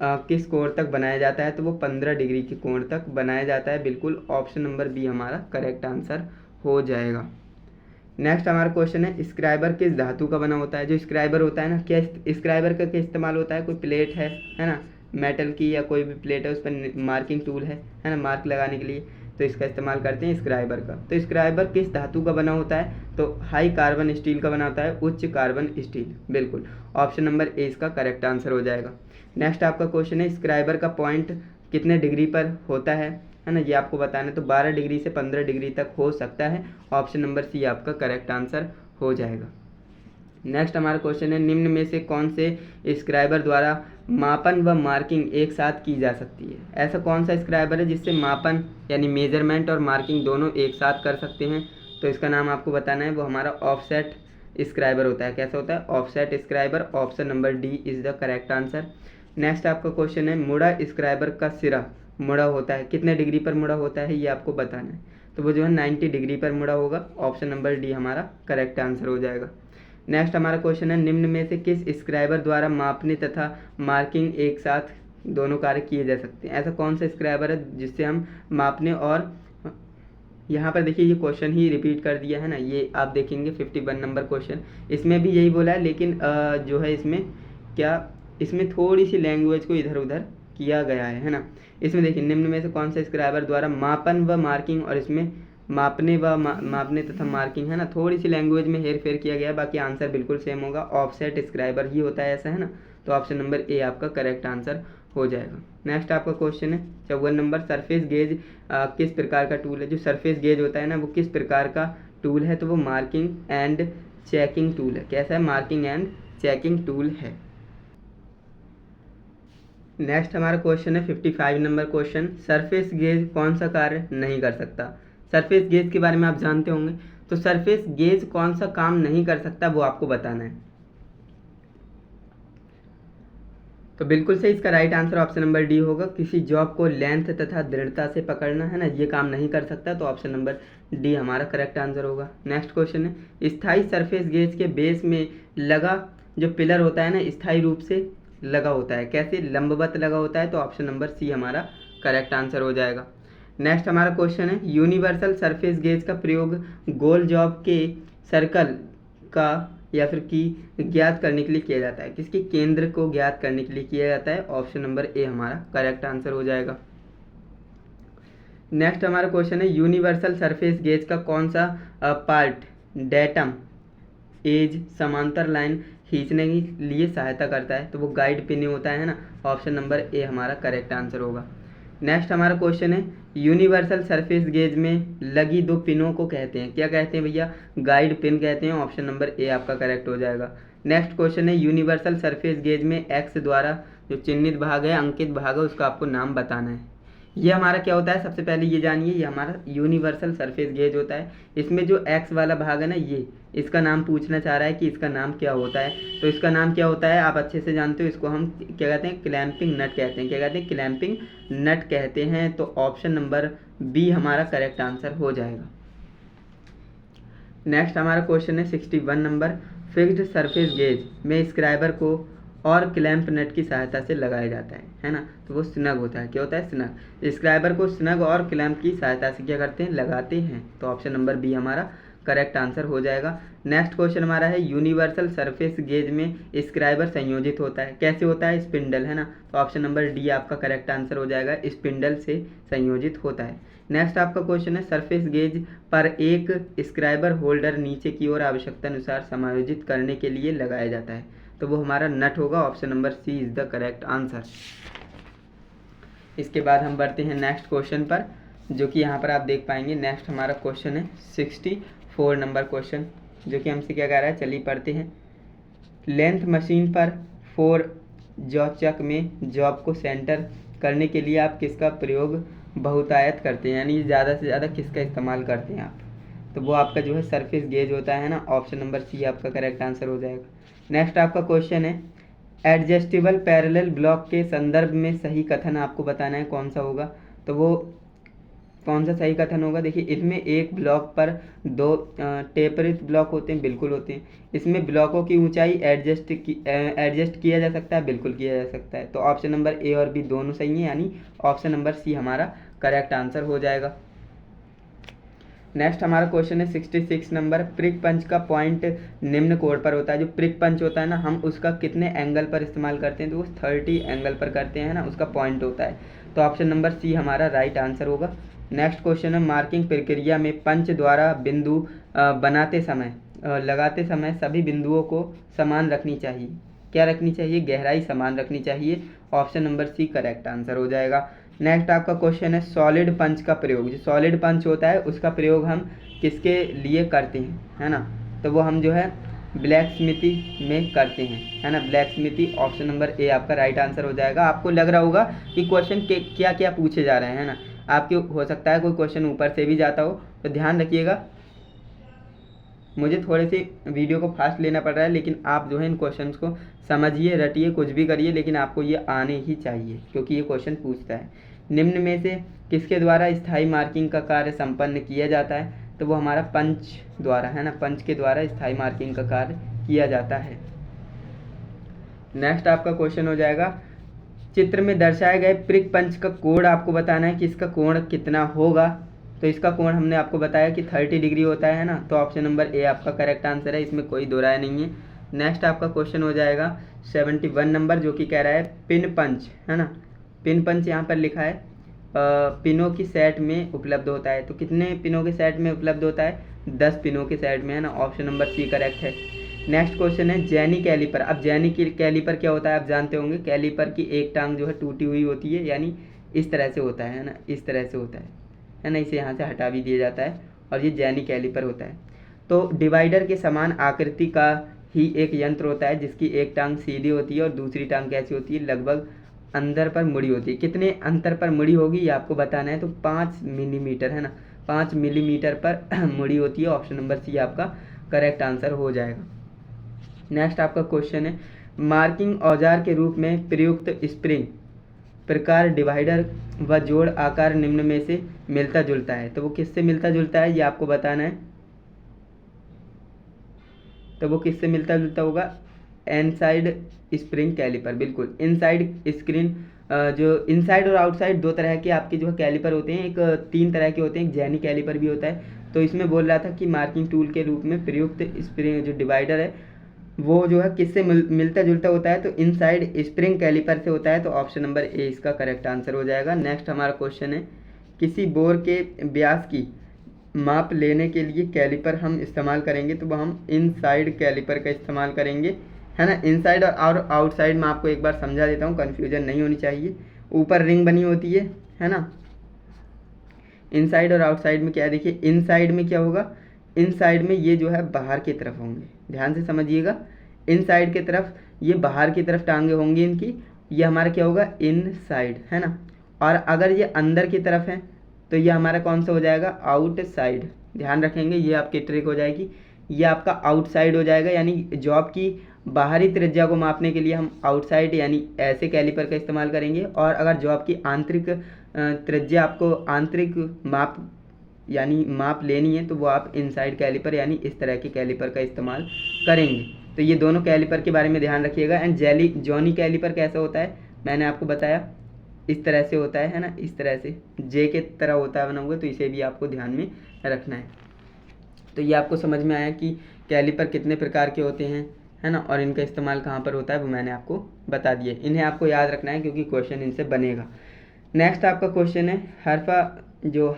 किस कोण तक बनाया जाता है, तो वो 15 डिग्री के कोण तक बनाया जाता है। बिल्कुल ऑप्शन नंबर बी हमारा करेक्ट आंसर हो जाएगा। नेक्स्ट हमारा क्वेश्चन है, स्क्राइबर किस धातु का बना होता है। जो स्क्राइबर होता है ना, क्या स्क्राइबर का क्या इस्तेमाल होता है, कोई प्लेट है ना, मेटल की या कोई भी प्लेट है, उस पर मार्किंग टूल है ना, मार्क लगाने के लिए, तो इसका इस्तेमाल करते हैं स्क्राइबर का। तो स्क्राइबर किस धातु का बना होता है, तो हाई कार्बन स्टील का बना होता है, उच्च कार्बन स्टील। बिल्कुल ऑप्शन नंबर ए इसका करेक्ट आंसर हो जाएगा। नेक्स्ट आपका क्वेश्चन है, स्क्राइबर का पॉइंट कितने डिग्री पर होता है ना, ये आपको बताना है। तो 12 डिग्री से 15 डिग्री तक हो सकता है। ऑप्शन नंबर सी आपका करेक्ट आंसर हो जाएगा। नेक्स्ट हमारा क्वेश्चन है, निम्न में से कौन से स्क्राइबर द्वारा मापन व मार्किंग एक साथ की जा सकती है। ऐसा कौन सा स्क्राइबर है जिससे मापन यानी मेजरमेंट और मार्किंग दोनों एक साथ कर सकते हैं, तो इसका नाम आपको बताना है। वो हमारा ऑफसेट स्क्राइबर होता है। कैसा होता है, offset scriber. Option number D is the correct answer. Next आपका क्वेश्चन है, मुड़ा स्क्राइबर का सिरा मुड़ा होता है, कितने डिग्री पर मुड़ा होता है, ये आपको बताना है। तो वो जो है 90 डिग्री पर मुड़ा होगा। ऑप्शन नंबर डी हमारा करेक्ट आंसर हो जाएगा। नेक्स्ट हमारा क्वेश्चन है, निम्न में से किस स्क्राइबर द्वारा मापने तथा मार्किंग एक साथ दोनों कार्य किए जा सकते हैं। ऐसा कौन सा स्क्राइबर है जिससे हम मापने और, यहाँ पर देखिए ये क्वेश्चन ही रिपीट कर दिया है ना, ये आप देखेंगे 51 नंबर क्वेश्चन, इसमें भी यही बोला है, लेकिन जो है इसमें क्या, इसमें थोड़ी सी लैंग्वेज को इधर उधर किया गया है ना। इसमें देखिए, निम्न में से कौन सा स्क्राइबर द्वारा मापन व मार्किंग, और इसमें मापने व मापने तथा मार्किंग है ना, थोड़ी सी लैंग्वेज में हेर फेर किया गया है, बाकी आंसर बिल्कुल सेम होगा। ऑफसेट स्क्राइबर ही होता है, ऐसा है ना। तो ऑप्शन नंबर ए आपका करेक्ट आंसर हो जाएगा। नेक्स्ट आपका क्वेश्चन है 54 नंबर, सरफेस गेज किस प्रकार का टूल है। जो सरफेस गेज होता है ना, वो किस प्रकार का टूल है, तो वो मार्किंग एंड चेकिंग टूल है। कैसा है, मार्किंग एंड चेकिंग टूल है। नेक्स्ट हमारा क्वेश्चन है 55 नंबर क्वेश्चन, सरफेस गेज कौन सा कार्य नहीं कर सकता। सरफेस गेज के बारे में आप जानते होंगे, तो सरफेस गेज कौन सा काम नहीं कर सकता वो आपको बताना है। तो बिल्कुल सही, इसका right answer option number D होगा। किसी जॉब को लेंथ तथा दृढ़ता से पकड़ना है ना, ये काम नहीं कर सकता, तो ऑप्शन नंबर डी हमारा करेक्ट आंसर होगा। नेक्स्ट क्वेश्चन है, स्थायी सरफेस गेज के बेस में लगा जो पिलर होता है ना, स्थायी रूप से लगा होता है, कैसे, लंबवत लगा होता है, तो ऑप्शन नंबर सी हमारा करेक्ट आंसर हो जाएगा। नेक्स्ट हमारा क्वेश्चन है, यूनिवर्सल सरफेस गेज का प्रयोग गोल जॉब के सर्कल का या फिर की ज्ञात करने के लिए किया जाता है। किसके, केंद्र को ज्ञात करने के लिए किया जाता है। ऑप्शन नंबर ए हमारा करेक्ट आंसर हो जाएगा। नेक्स्ट हमारा क्वेश्चन है, यूनिवर्सल सरफेस गेज का कौन सा पार्ट डेटम एज समांतर लाइन खींचने के लिए सहायता करता है, तो वो गाइड पिन होता है ना। ऑप्शन नंबर ए हमारा करेक्ट आंसर होगा। नेक्स्ट हमारा क्वेश्चन है, यूनिवर्सल सरफेस गेज में लगी दो पिनों को कहते हैं, क्या कहते हैं भैया, गाइड पिन कहते हैं। ऑप्शन नंबर ए आपका करेक्ट हो जाएगा। नेक्स्ट क्वेश्चन है, यूनिवर्सल सरफेस गेज में एक्स द्वारा जो चिन्हित भाग है, अंकित भाग है, उसका आपको नाम बताना है। ये हमारा क्या होता है, सबसे पहले ये जानिए, ये हमारा यूनिवर्सल सरफेस गेज होता है। इसमें जो एक्स वाला भाग है ना, ये इसका नाम पूछना चाह रहा है कि इसका नाम क्या होता है, तो इसका नाम क्या होता है आप अच्छे से जानते हो, इसको हम क्या कहते हैं, क्लैंपिंग नट कहते हैं। क्या कहते हैं, क्लैंपिंग नट कहते हैं। तो ऑप्शन नंबर बी हमारा करेक्ट आंसर हो जाएगा। नेक्स्ट हमारा क्वेश्चन है 61 नंबर, फिक्स्ड सरफेस गेज में स्क्राइबर को और क्लैंप नट की सहायता से लगाया जाता है ना, तो वो स्नग होता है। क्या होता है, स्नग। स्क्राइबर को स्नग और क्लैंप की सहायता से क्या करते हैं, लगाते हैं। तो ऑप्शन नंबर बी हमारा करेक्ट आंसर हो जाएगा। नेक्स्ट क्वेश्चन हमारा है, यूनिवर्सल सरफेस गेज में स्क्राइबर संयोजित होता है, कैसे होता है, स्पिंडल है ना। तो ऑप्शन नंबर डी आपका करेक्ट आंसर हो जाएगा, स्पिंडल से संयोजित होता है। नेक्स्ट आपका क्वेश्चन है, सरफेस गेज पर एक स्क्राइबर होल्डर नीचे की ओर आवश्यकता अनुसार समायोजित करने के लिए लगाया जाता है, तो वो हमारा नट होगा। Option number C is the correct answer. इसके बाद हम बढ़ते हैं नेक्स्ट क्वेश्चन पर, जो कि यहाँ पर आप देख पाएंगे। नेक्स्ट हमारा क्वेश्चन है 64 नंबर क्वेश्चन, जो कि हमसे क्या कह रहा है, चलिए पढ़ते हैं। लेंथ मशीन पर 4 जॉचक में जॉब को सेंटर करने के लिए आप किसका प्रयोग बहुतायत करते हैं, यानी ज़्यादा से ज़्यादा किसका इस्तेमाल करते हैं आप, तो वो आपका जो है सरफेस गेज होता है ना। ऑप्शन नंबर सी आपका करेक्ट आंसर हो जाएगा। नेक्स्ट आपका क्वेश्चन है एडजस्टेबल पैरेलल ब्लॉक के संदर्भ में सही कथन आपको बताना है कौन सा होगा, तो वो कौन सा सही कथन होगा। देखिए, इसमें एक ब्लॉक पर 2 टेपरित ब्लॉक होते हैं, बिल्कुल होते हैं। इसमें ब्लॉकों की ऊंचाई एडजस्ट किया जा सकता है, बिल्कुल किया जा सकता है। तो ऑप्शन नंबर ए और बी दोनों सही हैं, यानी ऑप्शन नंबर सी हमारा करेक्ट आंसर हो जाएगा। नेक्स्ट हमारा क्वेश्चन है 66 नंबर। प्रिक पंच का पॉइंट निम्न कोण पर होता है। जो प्रिक पंच होता है ना, हम उसका कितने एंगल पर इस्तेमाल करते हैं, तो वो 30 एंगल पर करते हैं ना, उसका पॉइंट होता है। तो ऑप्शन नंबर सी हमारा राइट आंसर होगा। नेक्स्ट क्वेश्चन है मार्किंग प्रक्रिया में पंच द्वारा बिंदु बनाते समय लगाते समय सभी बिंदुओं को समान रखनी चाहिए। क्या रखनी चाहिए, गहराई समान रखनी चाहिए। Option number C correct answer हो जाएगा। नेक्स्ट आपका क्वेश्चन है सॉलिड पंच का प्रयोग। जो सॉलिड पंच होता है उसका प्रयोग हम किसके लिए करते हैं, है ना, तो वो हम जो है ब्लैक स्मिथी में करते हैं, है ना, black smithy. Option number A आपका राइट आंसर हो जाएगा। आपको लग रहा होगा कि क्वेश्चन के क्या क्या पूछे जा रहे हैं, है ना, आपके हो सकता है कोई क्वेश्चन ऊपर से भी जाता हो, तो ध्यान रखिएगा। मुझे थोड़े से वीडियो को फास्ट लेना पड़ रहा है, लेकिन आप जो है इन क्वेश्चंस को समझिए, रटिए, कुछ भी करिए, लेकिन आपको ये आने ही चाहिए, क्योंकि ये क्वेश्चन पूछता है निम्न में से किसके द्वारा स्थायी मार्किंग का कार्य संपन्न किया जाता है, तो वो हमारा पंच द्वारा, है ना, पंच के द्वारा स्थायी मार्किंग का कार्य किया जाता है। नेक्स्ट आपका क्वेश्चन हो जाएगा चित्र में दर्शाए गए प्रिक पंच का कोण आपको बताना है कि इसका कोण कितना होगा। तो इसका कोण हमने आपको बताया कि 30 डिग्री होता है ना, तो ऑप्शन नंबर ए आपका करेक्ट आंसर है, इसमें कोई दो राय नहीं है। नेक्स्ट आपका क्वेश्चन हो जाएगा 71 नंबर, जो कि कह रहा है पिन पंच, है ना, पिन पंच यहाँ पर लिखा है पिनों की सेट में उपलब्ध होता है। तो कितने पिनों के सेट में उपलब्ध होता है, 10 पिनों के सेट में, है ना। ऑप्शन नंबर सी करेक्ट है। नेक्स्ट क्वेश्चन है जैनी कैलीपर। अब जैनी कैलीपर क्या होता है आप जानते होंगे। कैलीपर की एक टांग जो है टूटी हुई होती है, यानी इस तरह से होता है ना, इस तरह से होता है ना, इसे यहाँ से हटा भी दिया जाता है, और ये जैनी कैलीपर होता है। तो डिवाइडर के समान आकृति का ही एक यंत्र होता है जिसकी एक टांग सीधी होती है और दूसरी टांग कैसी होती है, लगभग अंदर पर मुड़ी होती है। कितने अंतर पर मुड़ी होगी ये आपको बताना है, तो 5 मिलीमीटर, है ना, 5 मिलीमीटर पर मुड़ी होती है। ऑप्शन नंबर सी आपका करेक्ट आंसर हो जाएगा। नेक्स्ट आपका क्वेश्चन है मार्किंग औजार के रूप में प्रयुक्त स्प्रिंग प्रकार डिवाइडर व जोड़ आकार निम्न में से मिलता जुलता है। तो वो किससे मिलता जुलता है ये आपको बताना है। तो वो किससे मिलता जुलता होगा, इनसाइड स्प्रिंग कैलिपर, बिल्कुल। इनसाइड स्क्रीन जो इनसाइड और आउटसाइड दो तरह के आपके जो है कैलिपर होते हैं, एक 3 तरह के होते हैं, एक जैनी कैलिपर भी होता है। तो इसमें बोल रहा था कि मार्किंग टूल के रूप में प्रयुक्त स्प्रिंग जो डिवाइडर है वो जो है किससे मिलता जुलता होता है, तो इनसाइड स्प्रिंग कैलिपर से होता है। तो ऑप्शन नंबर ए इसका करेक्ट आंसर हो जाएगा। नेक्स्ट हमारा क्वेश्चन है किसी बोर के व्यास की माप लेने के लिए कैलिपर हम इस्तेमाल करेंगे, तो वह हम इनसाइड कैलिपर का इस्तेमाल करेंगे, है ना। इनसाइड और आउटसाइड में आपको एक बार समझा देता हूँ, कन्फ्यूजन नहीं होनी चाहिए। ऊपर रिंग बनी होती है ना। इनसाइड और आउटसाइड में क्या है, देखिए इनसाइड में क्या होगा, इनसाइड में ये जो है बाहर की तरफ होंगे, ध्यान से समझिएगा। इनसाइड की तरफ ये बाहर की तरफ टांगे होंगी इनकी, ये हमारा क्या होगा इनसाइड, है ना। और अगर ये अंदर की तरफ है तो ये हमारा कौन सा हो जाएगा, आउटसाइड। ध्यान रखेंगे, ये आपकी ट्रिक हो जाएगी, ये आपका आउटसाइड हो जाएगा। यानी जॉब की बाहरी त्रिज्या को मापने के लिए हम आउटसाइड यानी ऐसे कैलिपर का इस्तेमाल करेंगे, और अगर जॉब की आंतरिक त्रिज्या आपको आंतरिक माप यानी माप लेनी है तो वो आप इनसाइड कैलिपर यानी इस तरह के कैलिपर का इस्तेमाल करेंगे। तो ये दोनों कैलिपर के बारे में ध्यान रखिएगा। एंड जॉनी कैलिपर कैसा होता है मैंने आपको बताया, इस तरह से होता है ना, इस तरह से जे के तरह होता है बना हुआ, तो इसे भी आपको ध्यान में रखना है। तो ये आपको समझ में आया कि कैलिपर कितने प्रकार के होते हैं, है ना, और इनका इस्तेमाल कहाँ पर होता है वो मैंने आपको बता दिया। इन्हें आपको याद रखना है क्योंकि क्वेश्चन इनसे बनेगा। नेक्स्ट आपका क्वेश्चन है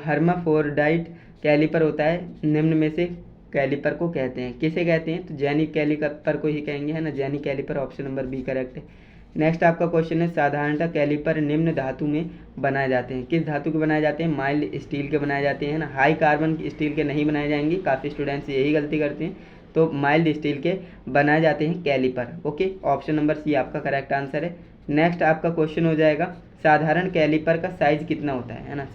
हर्माफ्रोडाइट कैलिपर होता है निम्न में से कैलिपर को कहते हैं। किसे कहते हैं? तो जेनिक कैलिपर को ही कहेंगे, है ना, jenny caliper. Option number B correct है। नेक्स्ट आपका क्वेश्चन है, साधारणतः कैलिपर निम्न धातु में बनाए जाते हैं। किस धातु के बनाए जाते हैं? माइल्ड स्टील के बनाए जाते हैं, है ना। हाई कार्बन स्टील के नहीं बनाए जाएंगे, काफ़ी स्टूडेंट्स यही गलती करते हैं। तो माइल्ड स्टील के बनाए जाते हैं caliper. Okay, option number C आपका करेक्ट आंसर है। नेक्स्ट आपका क्वेश्चन हो जाएगा, साधारण कैलिपर का साइज कितना होता है ना।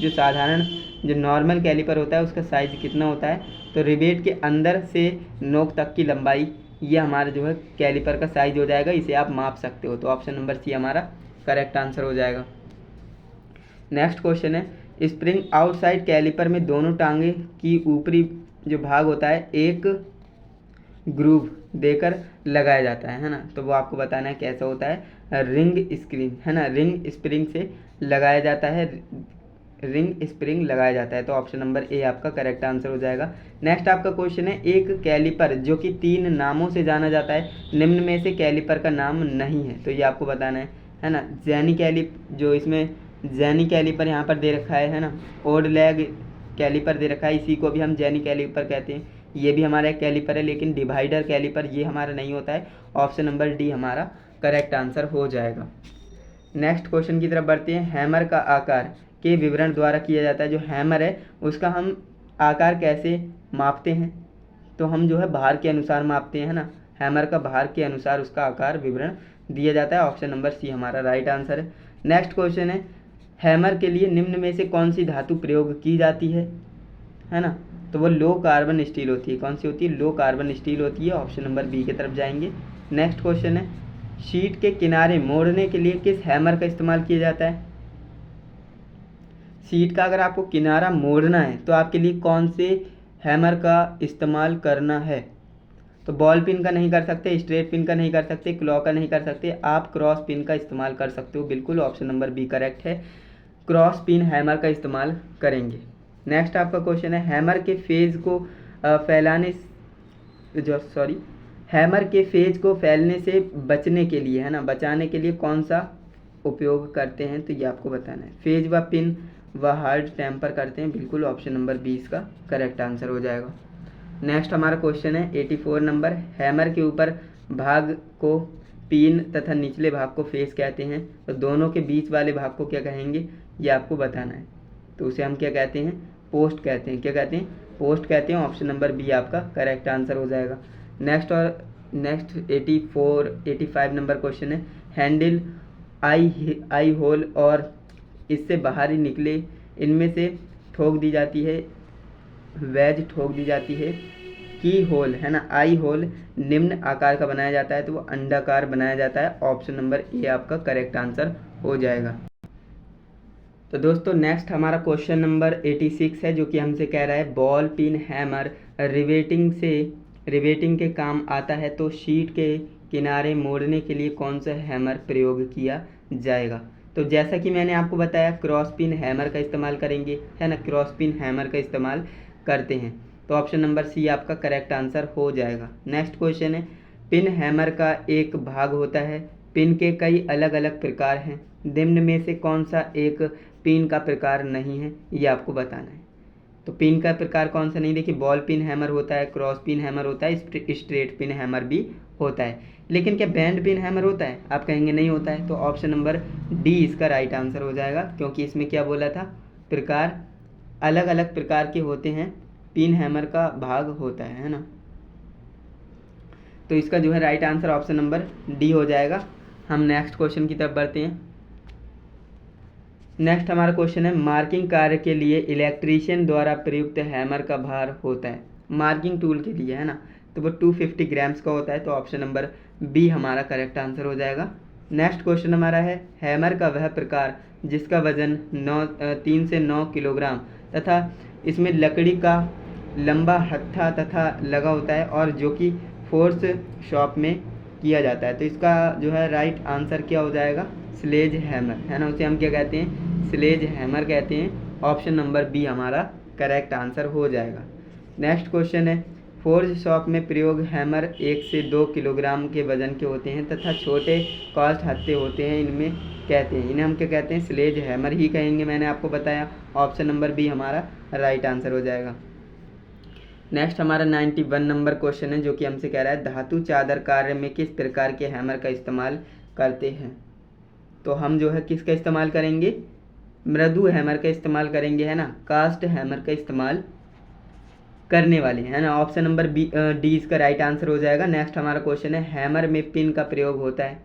जो साधारण जो नॉर्मल कैलिपर होता है उसका साइज कितना होता है? तो रिवेट के अंदर से नोक तक की लंबाई, ये हमारा जो है कैलिपर का साइज हो जाएगा, इसे आप माप सकते हो। तो ऑप्शन नंबर सी हमारा करेक्ट आंसर हो जाएगा। नेक्स्ट क्वेश्चन है, स्प्रिंग आउटसाइड कैलिपर में दोनों टांगे की ऊपरी जो भाग होता है एक ग्रूव देकर लगाया जाता है ना। तो वो आपको बताना है कैसा होता है। रिंग स्प्रिंग, है ना, रिंग स्प्रिंग से लगाया जाता है, रिंग स्प्रिंग लगाया जाता है। तो ऑप्शन नंबर ए आपका करेक्ट आंसर हो जाएगा। नेक्स्ट आपका क्वेश्चन है, एक कैलिपर जो कि 3 नामों से जाना जाता है, निम्न में से कैलिपर का नाम नहीं है। तो ये आपको बताना है ना। जेनी जो इसमें जेनी कैलिपर यहाँ पर दे रखा है ना, ओड लेग कैलिपर दे रखा है, इसी को भी हम जेनी कैलिपर कहते हैं। ये भी हमारा एक कैलिपर है, लेकिन डिवाइडर कैलिपर ये हमारा नहीं होता है। ऑप्शन नंबर डी हमारा करेक्ट आंसर हो जाएगा। नेक्स्ट क्वेश्चन की तरफ बढ़ते हैं, हैमर का आकार के विवरण द्वारा किया जाता है। जो हैमर है उसका हम आकार कैसे मापते हैं? तो हम जो है भार के अनुसार मापते हैं, है ना। हैमर का भार के अनुसार उसका आकार विवरण दिया जाता है। ऑप्शन नंबर सी हमारा राइट आंसर है। नेक्स्ट क्वेश्चन है, हैमर के लिए निम्न में से कौन सी धातु प्रयोग की जाती है ना। तो वो लो कार्बन स्टील होती है। कौन सी होती है? लो कार्बन स्टील होती है। ऑप्शन नंबर बी की तरफ जाएंगे। नेक्स्ट क्वेश्चन है, शीट के किनारे मोड़ने के लिए किस हैमर का इस्तेमाल किया जाता है? शीट का अगर आपको किनारा मोड़ना है तो आपके लिए कौन से हैमर का इस्तेमाल करना है? तो बॉल पिन का नहीं कर सकते, स्ट्रेट पिन का नहीं कर सकते, क्लॉ का नहीं कर सकते, आप क्रॉस पिन का इस्तेमाल कर सकते हो। बिल्कुल ऑप्शन नंबर बी करेक्ट है, क्रॉस पिन हैमर का इस्तेमाल करेंगे। नेक्स्ट आपका क्वेश्चन है, हैमर के फेज को हैमर के फेज को फैलने से बचने के लिए, है ना, बचाने के लिए कौन सा उपयोग करते हैं? तो ये आपको बताना है। फेज व पिन व हार्ड टेम्पर करते हैं। बिल्कुल ऑप्शन नंबर 20 का करेक्ट आंसर हो जाएगा। नेक्स्ट हमारा क्वेश्चन है 84 नंबर, हैमर के ऊपर भाग को पिन तथा निचले भाग को फेस कहते हैं, तो दोनों के बीच वाले भाग को क्या कहेंगे? ये आपको बताना है। तो उसे हम क्या कहते हैं? पोस्ट कहते हैं। क्या कहते हैं? पोस्ट कहते हैं। ऑप्शन नंबर बी आपका करेक्ट आंसर हो जाएगा। नेक्स्ट 85 नंबर क्वेश्चन है, हैंडल आई होल और इससे बाहर ही निकले इनमें से ठोक दी जाती है, वेज ठोक दी जाती है। की होल, है ना, आई होल निम्न आकार का बनाया जाता है, तो वो अंडाकार बनाया जाता है। ऑप्शन नंबर ए आपका करेक्ट आंसर हो जाएगा। तो दोस्तों नेक्स्ट हमारा क्वेश्चन नंबर 86 है, जो कि हमसे कह रहा है, बॉल पिन हैमर रिवेटिंग के काम आता है, तो शीट के किनारे मोड़ने के लिए कौन सा हैमर प्रयोग किया जाएगा? तो जैसा कि मैंने आपको बताया, क्रॉस पिन हैमर का इस्तेमाल करेंगे, है ना, क्रॉस पिन हैमर का इस्तेमाल करते हैं। तो ऑप्शन नंबर सी आपका करेक्ट आंसर हो जाएगा। नेक्स्ट क्वेश्चन है, पिन हैमर का एक भाग होता है, पिन के कई अलग अलग प्रकार हैं, निम्न में से कौन सा एक पिन का प्रकार नहीं है? ये आपको बताना है। तो पिन का प्रकार कौन सा नहीं? देखिए, बॉल पिन हैमर होता है, क्रॉस पिन हैमर होता है, स्ट्रेट पिन हैमर भी होता है, लेकिन क्या बैंड पिन हैमर होता है? आप कहेंगे नहीं होता है। तो ऑप्शन नंबर डी इसका राइट आंसर हो जाएगा, क्योंकि इसमें क्या बोला था? प्रकार अलग अलग प्रकार के होते हैं, पिन हैमर का भाग होता है ना। तो इसका जो है right answer option number D हो जाएगा। हम नेक्स्ट क्वेश्चन की तरफ बढ़ते हैं। नेक्स्ट हमारा क्वेश्चन है, मार्किंग कार्य के लिए इलेक्ट्रीशियन द्वारा प्रयुक्त हैमर का भार होता है। मार्किंग टूल के लिए, है ना, तो वो 250 ग्राम्स का होता है। तो ऑप्शन नंबर बी हमारा करेक्ट आंसर हो जाएगा। नेक्स्ट क्वेश्चन हमारा है, हैमर का वह प्रकार जिसका वजन 3 से 9 किलोग्राम तथा इसमें लकड़ी का लंबा हत्था तथा लगा होता है, और जो कि फोर्स शॉप में किया जाता है। तो इसका जो है राइट आंसर क्या हो जाएगा? स्लेज हैमर, है ना, उसे हम क्या कहते हैं? स्लेज हैमर कहते हैं। ऑप्शन नंबर बी हमारा करेक्ट आंसर हो जाएगा। नेक्स्ट क्वेश्चन है, फोर्ज शॉप में प्रयोग हैमर 1 से 2 किलोग्राम के वजन के होते हैं तथा छोटे कास्ट हत्थे होते हैं, इनमें कहते हैं, इन्हें हम क्या कहते हैं? स्लेज हैमर ही कहेंगे, मैंने आपको बताया। ऑप्शन नंबर बी हमारा राइट आंसर हो जाएगा। नेक्स्ट हमारा 91 नंबर क्वेश्चन है जो कि हमसे कह रहा है धातु चादर कार्य में किस प्रकार के हैमर का इस्तेमाल करते हैं। तो हम जो है किसका इस्तेमाल करेंगे, मृदु हैमर का इस्तेमाल करेंगे, है ना, कास्ट हैमर का इस्तेमाल करने वाले हैं, है ना। ऑप्शन नंबर डी इसका राइट आंसर हो जाएगा। नेक्स्ट हमारा क्वेश्चन है हैमर में पिन का प्रयोग होता है,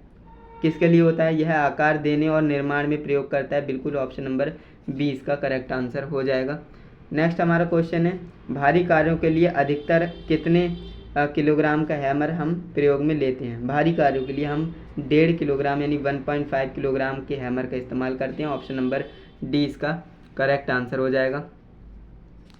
किसके लिए होता है, यह आकार देने और निर्माण में प्रयोग करता है, बिल्कुल ऑप्शन नंबर बी इसका करेक्ट आंसर हो जाएगा। नेक्स्ट हमारा क्वेश्चन है भारी कार्यों के लिए अधिकतर कितने किलोग्राम का हैमर हम प्रयोग में लेते हैं। भारी कार्यों के लिए हम 1.5 किलोग्राम यानी 1.5 किलोग्राम के हैमर का इस्तेमाल करते हैं, ऑप्शन नंबर डी इसका करेक्ट आंसर हो जाएगा।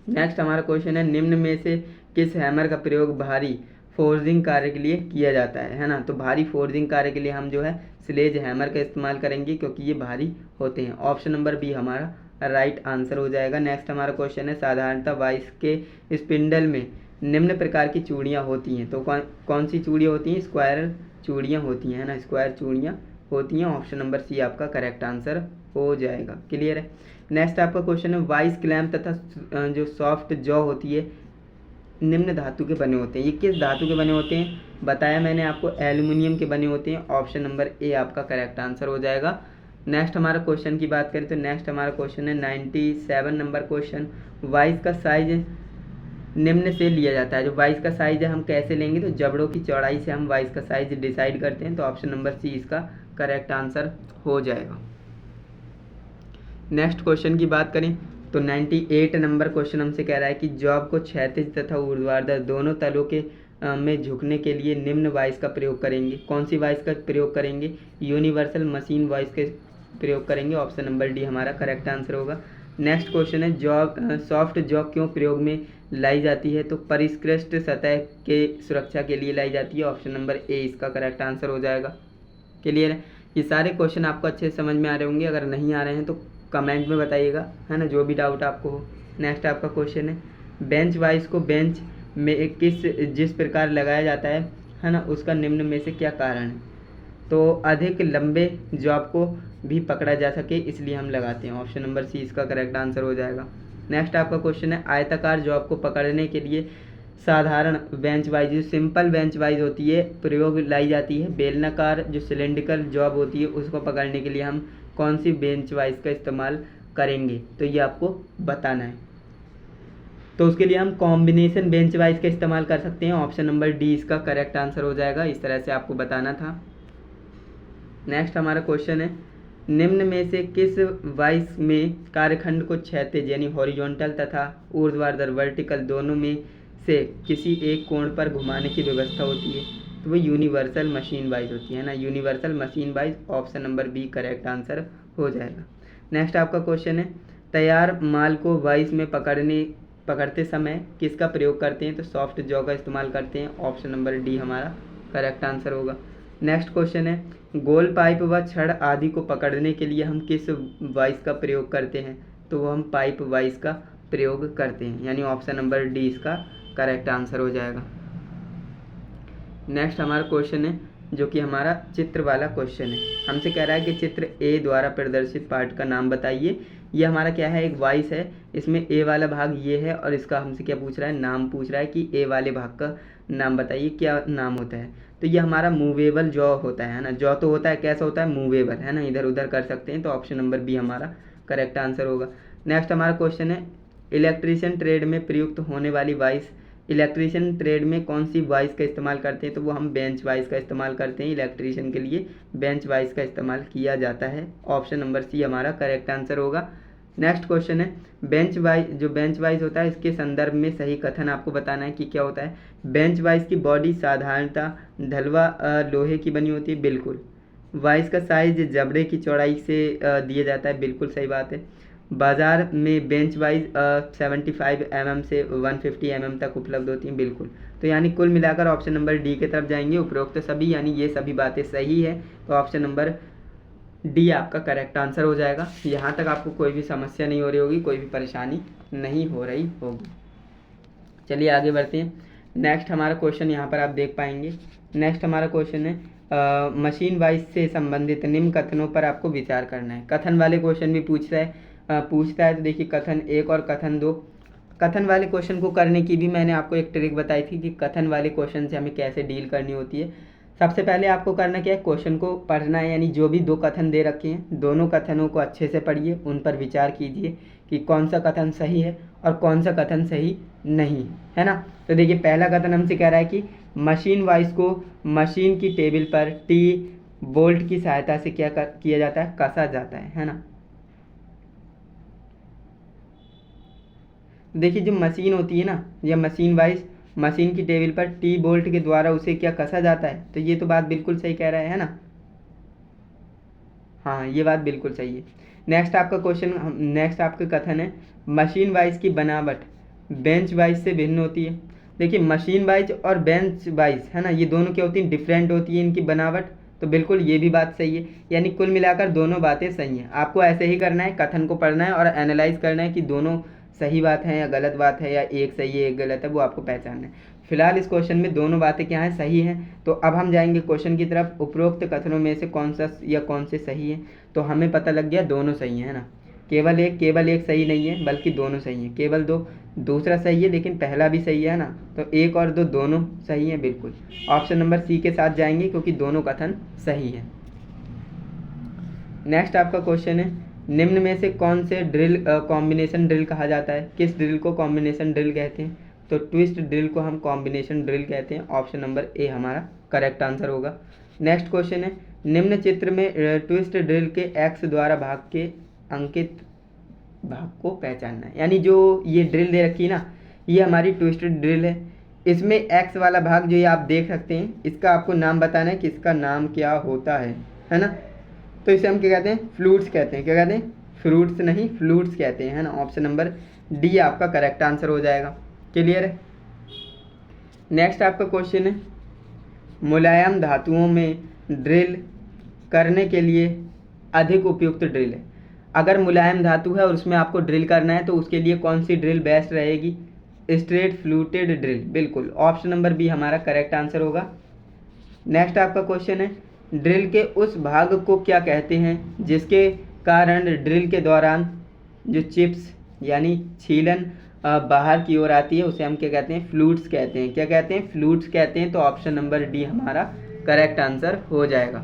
नेक्स्ट हमारा क्वेश्चन है निम्न में से किस हैमर का प्रयोग भारी फोर्जिंग कार्य के लिए किया जाता है ना। तो भारी फोर्जिंग कार्य के लिए हम जो है स्लेज हैमर का इस्तेमाल करेंगे क्योंकि ये भारी होते हैं, ऑप्शन नंबर बी हमारा राइट आंसर हो जाएगा। नेक्स्ट हमारा क्वेश्चन है साधारणतः वाइस के स्पिंडल में निम्न प्रकार की चूड़ियाँ होती हैं। तो कौन सी चूड़ियाँ होती हैं, स्क्वायर चूड़ियाँ होती हैं, है ना, स्क्वायर चूड़ियाँ होती हैं, ऑप्शन नंबर सी आपका करेक्ट आंसर हो जाएगा। क्लियर है। नेक्स्ट आपका क्वेश्चन है वाइस क्लैम्प तथा जो सॉफ्ट जॉ होती है निम्न धातु के बने होते हैं। ये किस धातु के बने होते हैं, बताया मैंने आपको, एल्युमिनियम के बने होते हैं, ऑप्शन नंबर ए आपका करेक्ट आंसर हो जाएगा। नेक्स्ट हमारा क्वेश्चन की बात करें तो नेक्स्ट हमारा क्वेश्चन है 97 नंबर क्वेश्चन, वाइस का साइज निम्न से लिया जाता है। जो वाइस का साइज है हम कैसे लेंगे, तो जबड़ों की चौड़ाई से हम वाइस का साइज डिसाइड करते हैं, तो ऑप्शन नंबर सी इसका करेक्ट आंसर हो जाएगा। नेक्स्ट क्वेश्चन की बात करें तो 98 नंबर क्वेश्चन हमसे कह रहा है कि जॉब को क्षैतिज तथा ऊर्ध्वाधर दोनों तलों के में झुकने के लिए निम्न वाइस का प्रयोग करेंगे। कौन सी वाइस का प्रयोग करेंगे, यूनिवर्सल मशीन वाइस के प्रयोग करेंगे, ऑप्शन नंबर डी हमारा करेक्ट आंसर होगा। नेक्स्ट क्वेश्चन है जॉब सॉफ्ट जॉ क्यों प्रयोग में लाई जाती है। तो परिष्कृत सतह के सुरक्षा के लिए लाई जाती है, ऑप्शन नंबर ए इसका करेक्ट आंसर हो जाएगा। क्लियर है। ये सारे क्वेश्चन आपको अच्छे से समझ में आ रहे होंगे, अगर नहीं आ रहे हैं तो कमेंट में बताइएगा, है ना, जो भी डाउट आपको हो। नेक्स्ट आपका क्वेश्चन है बेंच वाइस को बेंच में जिस प्रकार लगाया जाता है ना, उसका निम्न में से क्या कारण है। तो अधिक लंबे जॉब को भी पकड़ा जा सके इसलिए हम लगाते हैं, ऑप्शन नंबर सी इसका करेक्ट आंसर हो जाएगा। नेक्स्ट आपका क्वेश्चन है आयताकार जॉब को पकड़ने के लिए साधारण बेंच वाइज जो सिंपल बेंच वाइज होती है प्रयोग लाई जाती है, बेलनाकार जो सिलेंड्रिकल जॉब होती है उसको पकड़ने के लिए हम कौन सी बेंच वाइज का इस्तेमाल करेंगे, तो ये आपको बताना है। तो उसके लिए हम कॉम्बिनेशन बेंच वाइज का इस्तेमाल कर सकते हैं, ऑप्शन नंबर डी इसका करेक्ट आंसर हो जाएगा। इस तरह से आपको बताना था। नेक्स्ट हमारा क्वेश्चन है निम्न में से किस वाइस में कार्यखंड को क्षैतिज यानी हॉरिजॉन्टल तथा ऊर्ध्वाधर वर्टिकल दोनों में से किसी एक कोण पर घुमाने की व्यवस्था होती है। तो वो यूनिवर्सल मशीन वाइज होती है ना, universal machine wise, option number B correct answer हो जाएगा। नेक्स्ट आपका क्वेश्चन है तैयार माल को वाइस में पकड़ते समय किसका प्रयोग करते हैं। तो सॉफ्ट जॉ का इस्तेमाल करते हैं, ऑप्शन नंबर डी हमारा करेक्ट आंसर होगा। नेक्स्ट क्वेश्चन है गोल पाइप व छड़ आदि को पकड़ने के लिए हम किस वाइस का प्रयोग करते हैं। तो वो हम पाइप वाइस का प्रयोग करते हैं, यानी ऑप्शन नंबर डी इसका करेक्ट आंसर हो जाएगा। नेक्स्ट हमारा क्वेश्चन है जो कि हमारा चित्र वाला क्वेश्चन है। हमसे कह रहा है कि चित्र ए द्वारा प्रदर्शित पार्ट का नाम बताइए। ये हमारा क्या है, एक वाइस है, इसमें ए वाला भाग ये है और इसका हमसे क्या पूछ रहा है, नाम पूछ रहा है कि ए वाले भाग का नाम बताइए, क्या नाम होता है। तो ये हमारा मूवेबल जॉ होता है ना। जॉ तो होता है, कैसा होता है, मूवेबल, है ना, इधर उधर कर सकते हैं, तो ऑप्शन नंबर बी हमारा करेक्ट आंसर होगा। नेक्स्ट हमारा क्वेश्चन है इलेक्ट्रीशियन ट्रेड में प्रयुक्त होने वाली वाइस, इलेक्ट्रीशियन ट्रेड में कौन सी वाइस का इस्तेमाल करते हैं। तो वो हम बेंच वाइस का इस्तेमाल करते हैं, इलेक्ट्रीशियन के लिए बेंच वाइस का इस्तेमाल किया जाता है, ऑप्शन नंबर सी हमारा करेक्ट आंसर होगा। नेक्स्ट क्वेश्चन है बेंच वाइज, जो बेंच वाइज होता है इसके संदर्भ में सही कथन आपको बताना है कि क्या होता है। बेंच वाइज की बॉडी साधारणतः ढलवा लोहे की बनी होती है, बिल्कुल। वाइस का साइज जबड़े की चौड़ाई से दिया जाता है, बिल्कुल सही बात है। बाजार में बेंच वाइज 75 mm से 150 mm तक उपलब्ध होती हैं, बिल्कुल। तो यानी कुल मिलाकर ऑप्शन नंबर डी की तरफ जाएंगे, उपरोक्त सभी यानी ये सभी बातें सही है, तो ऑप्शन नंबर डी आपका करेक्ट आंसर हो जाएगा। यहाँ तक आपको कोई भी समस्या नहीं हो रही होगी, कोई भी परेशानी नहीं हो रही होगी। चलिए आगे बढ़ते हैं। नेक्स्ट हमारा क्वेश्चन यहाँ पर आप देख पाएंगे। नेक्स्ट हमारा क्वेश्चन है मशीन वाइज से संबंधित निम्न कथनों पर आपको विचार करना है। कथन वाले क्वेश्चन भी पूछता है तो देखिए कथन 1 और कथन 2 कथन वाले क्वेश्चन को करने की भी मैंने आपको एक ट्रिक बताई थी कि कथन वाले क्वेश्चन से हमें कैसे डील करनी होती है। सबसे पहले आपको करना क्या है, क्वेश्चन को पढ़ना है, यानी जो भी दो कथन दे रखे हैं दोनों कथनों को अच्छे से पढ़िए, उन पर विचार कीजिए कि कौन सा कथन सही है और कौन सा कथन सही नहीं है ना। तो देखिए पहला कथन हमसे कह रहा है कि मशीन वाइज को मशीन की टेबल पर टी बोल्ट की सहायता से क्या किया जाता है, कसा जाता है ना। देखिए जो मशीन होती है ना, या मशीन वाइज मशीन की टेबल पर टी बोल्ट के द्वारा उसे क्या कसा जाता है, तो ये तो बात बिल्कुल सही कह रहा है ना। हाँ ये बात बिल्कुल सही है। नेक्स्ट आपका कथन है मशीन वाइज की बनावट बेंच वाइज से भिन्न होती है। देखिए मशीन वाइज और बेंच वाइज है ना, ये दोनों क्या होती हैं, डिफरेंट होती है इनकी बनावट। तो बिल्कुल ये भी बात सही है, यानी कुल मिलाकर दोनों बातें सही हैं। आपको ऐसे ही करना है, कथन को पढ़ना है और एनालाइज करना है कि दोनों सही बात है या गलत बात है, या एक सही है एक गलत है, वो आपको पहचानना है। फिलहाल इस क्वेश्चन में दोनों बातें क्या हैं, सही हैं। तो अब हम जाएंगे क्वेश्चन की तरफ। उपरोक्त कथनों में से कौन सा या कौन से सही है, तो हमें पता लग गया दोनों सही है ना। केवल एक सही नहीं है बल्कि दोनों सही है। केवल दूसरा सही है लेकिन पहला भी सही है ना, तो एक और दो दोनों सही है बिल्कुल। ऑप्शन नंबर सी के साथ जाएंगे क्योंकि दोनों कथन सही है। नेक्स्ट आपका क्वेश्चन है निम्न में से कौन से ड्रिल कॉम्बिनेशन ड्रिल कहा जाता है। किस ड्रिल को कॉम्बिनेशन ड्रिल कहते हैं, तो ट्विस्ट ड्रिल को हम कॉम्बिनेशन ड्रिल कहते हैं। ऑप्शन नंबर ए हमारा करेक्ट आंसर होगा। नेक्स्ट क्वेश्चन है निम्न चित्र में ट्विस्ट ड्रिल के एक्स द्वारा भाग के अंकित भाग को पहचानना है। यानी जो ये ड्रिल दे रखी है ना, ये हमारी ट्विस्टेड ड्रिल है। इसमें एक्स वाला भाग जो ये आप देख सकते हैं, इसका आपको नाम बताना है कि इसका नाम क्या होता है ना। तो इसे हम क्या कहते हैं, फ्लूट्स कहते हैं। क्या कहते हैं, फ्रूट्स नहीं फ्लूट्स कहते हैं, है ना। ऑप्शन नंबर डी आपका करेक्ट आंसर हो जाएगा। क्लियर है। नेक्स्ट आपका क्वेश्चन है मुलायम धातुओं में ड्रिल करने के लिए अधिक उपयुक्त ड्रिल है। अगर मुलायम धातु है और उसमें आपको ड्रिल करना है तो उसके लिए कौन सी ड्रिल बेस्ट रहेगी, स्ट्रेट फ्लूटेड ड्रिल। बिल्कुल ऑप्शन नंबर बी हमारा करेक्ट आंसर होगा। नेक्स्ट आपका क्वेश्चन है ड्रिल के उस भाग को क्या कहते हैं जिसके कारण ड्रिल के दौरान जो चिप्स यानी छीलन बाहर की ओर आती है, उसे हम क्या कहते हैं, फ्लूट्स कहते हैं। क्या कहते हैं, फ्लूट्स कहते हैं। तो ऑप्शन नंबर डी हमारा करेक्ट आंसर हो जाएगा।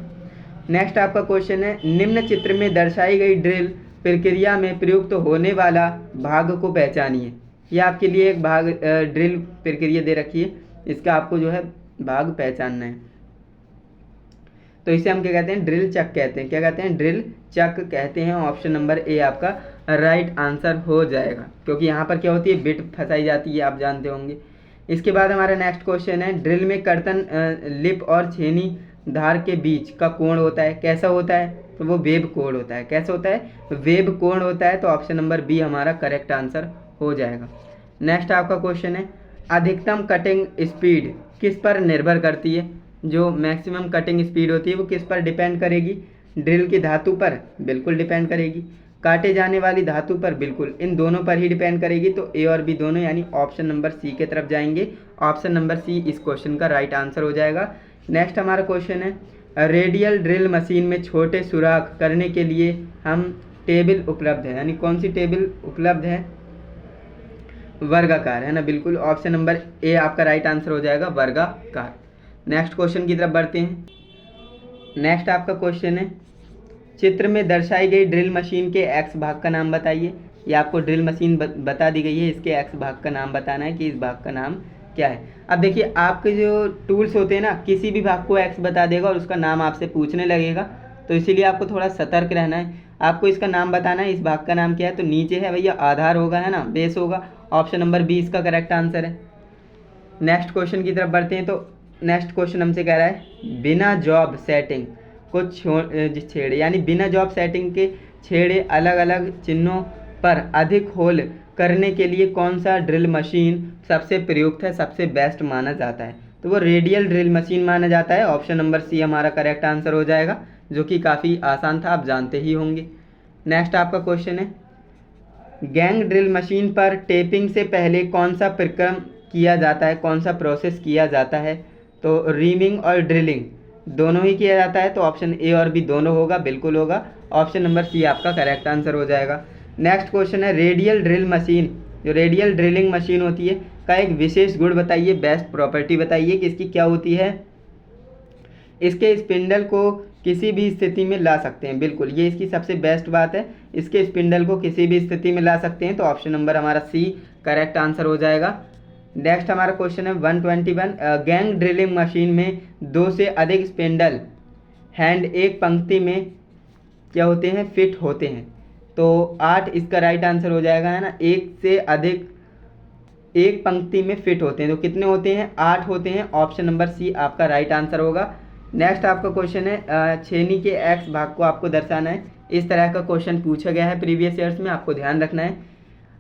नेक्स्ट आपका क्वेश्चन है निम्न चित्र में दर्शाई गई ड्रिल प्रक्रिया में प्रयुक्त होने वाला भाग को पहचानिए। यह आपके लिए एक भाग ड्रिल प्रक्रिया दे रखी है, इसका आपको जो है भाग पहचानना है। तो इसे हम क्या कहते हैं, ड्रिल चक कहते हैं। क्या कहते हैं, ड्रिल चक कहते हैं। ऑप्शन नंबर ए आपका राइट आंसर हो जाएगा, क्योंकि यहाँ पर क्या होती है, बिट फंसाई जाती है, आप जानते होंगे। इसके बाद हमारा नेक्स्ट क्वेश्चन है ड्रिल में कर्तन लिप और छेनी धार के बीच का कोण होता है, कैसा होता है, तो वो वेब कोण होता है। कैसा होता है, वेब कोण होता है। तो ऑप्शन नंबर बी हमारा करेक्ट आंसर हो जाएगा। नेक्स्ट आपका क्वेश्चन है अधिकतम कटिंग स्पीड किस पर निर्भर करती है। जो मैक्सिमम कटिंग स्पीड होती है वो किस पर डिपेंड करेगी, ड्रिल की धातु पर बिल्कुल डिपेंड करेगी, काटे जाने वाली धातु पर बिल्कुल, इन दोनों पर ही डिपेंड करेगी। तो ए और बी दोनों, यानी ऑप्शन नंबर सी की तरफ जाएंगे। ऑप्शन नंबर सी इस क्वेश्चन का राइट आंसर हो जाएगा। नेक्स्ट हमारा क्वेश्चन है रेडियल ड्रिल मशीन में छोटे सुराख करने के लिए हम टेबल उपलब्ध है, यानी कौन सी टेबल उपलब्ध है, वर्गाकार, है ना। बिल्कुल ऑप्शन नंबर ए आपका राइट आंसर हो जाएगा, वर्गाकार। नेक्स्ट क्वेश्चन की तरफ बढ़ते हैं। नेक्स्ट आपका क्वेश्चन है चित्र में दर्शाई गई ड्रिल मशीन के एक्स भाग का नाम बताइए। ये आपको ड्रिल मशीन बता दी गई है, इसके एक्स भाग का नाम बताना है कि इस भाग का नाम क्या है। अब देखिए आपके जो टूल्स होते हैं ना, किसी भी भाग को एक्स बता देगा और उसका नाम आपसे पूछने लगेगा, तो इसीलिए आपको थोड़ा सतर्क रहना है। आपको इसका नाम बताना है, इस भाग का नाम क्या है। तो नीचे है भैया आधार होगा, है ना, बेस होगा। ऑप्शन नंबर बी इसका करेक्ट आंसर है। नेक्स्ट क्वेश्चन की तरफ बढ़ते हैं। तो नेक्स्ट क्वेश्चन हमसे कह रहा है बिना जॉब सेटिंग को छेड़े, यानी बिना जॉब सेटिंग के छेड़े अलग अलग चिन्हों पर अधिक होल करने के लिए कौन सा ड्रिल मशीन सबसे प्रयुक्त है, सबसे बेस्ट माना जाता है। तो वो रेडियल ड्रिल मशीन माना जाता है। ऑप्शन नंबर सी हमारा करेक्ट आंसर हो जाएगा, जो कि काफ़ी आसान था, आप जानते ही होंगे। नेक्स्ट आपका क्वेश्चन है गैंग ड्रिल मशीन पर टेपिंग से पहले कौन सा प्रक्रम किया जाता है, कौन सा प्रोसेस किया जाता है। तो रीमिंग और ड्रिलिंग दोनों ही किया जाता है। तो ऑप्शन ए और बी दोनों होगा, बिल्कुल होगा। ऑप्शन नंबर सी आपका करेक्ट आंसर हो जाएगा। नेक्स्ट क्वेश्चन है रेडियल ड्रिल मशीन जो रेडियल ड्रिलिंग मशीन होती है का एक विशेष गुण बताइए, बेस्ट प्रॉपर्टी बताइए कि इसकी क्या होती है। इसके स्पिंडल को किसी भी स्थिति में ला सकते हैं, बिल्कुल ये इसकी सबसे बेस्ट बात है, इसके स्पिंडल को किसी भी स्थिति में ला सकते हैं, तो ऑप्शन नंबर हमारा सी करेक्ट आंसर हो जाएगा। नेक्स्ट हमारा क्वेश्चन है 121, गैंग ड्रिलिंग मशीन में 2 से अधिक स्पिंडल हैंड एक पंक्ति में क्या होते हैं, फिट होते हैं, तो 8 इसका राइट आंसर हो जाएगा, है ना। एक से अधिक एक पंक्ति में फिट होते हैं, तो कितने होते हैं, 8 होते हैं, ऑप्शन नंबर सी आपका राइट आंसर होगा। नेक्स्ट आपका क्वेश्चन है छेनी के एक्स भाग को आपको दर्शाना है। इस तरह का क्वेश्चन पूछा गया है प्रीवियस ईयर्स में, आपको ध्यान रखना है,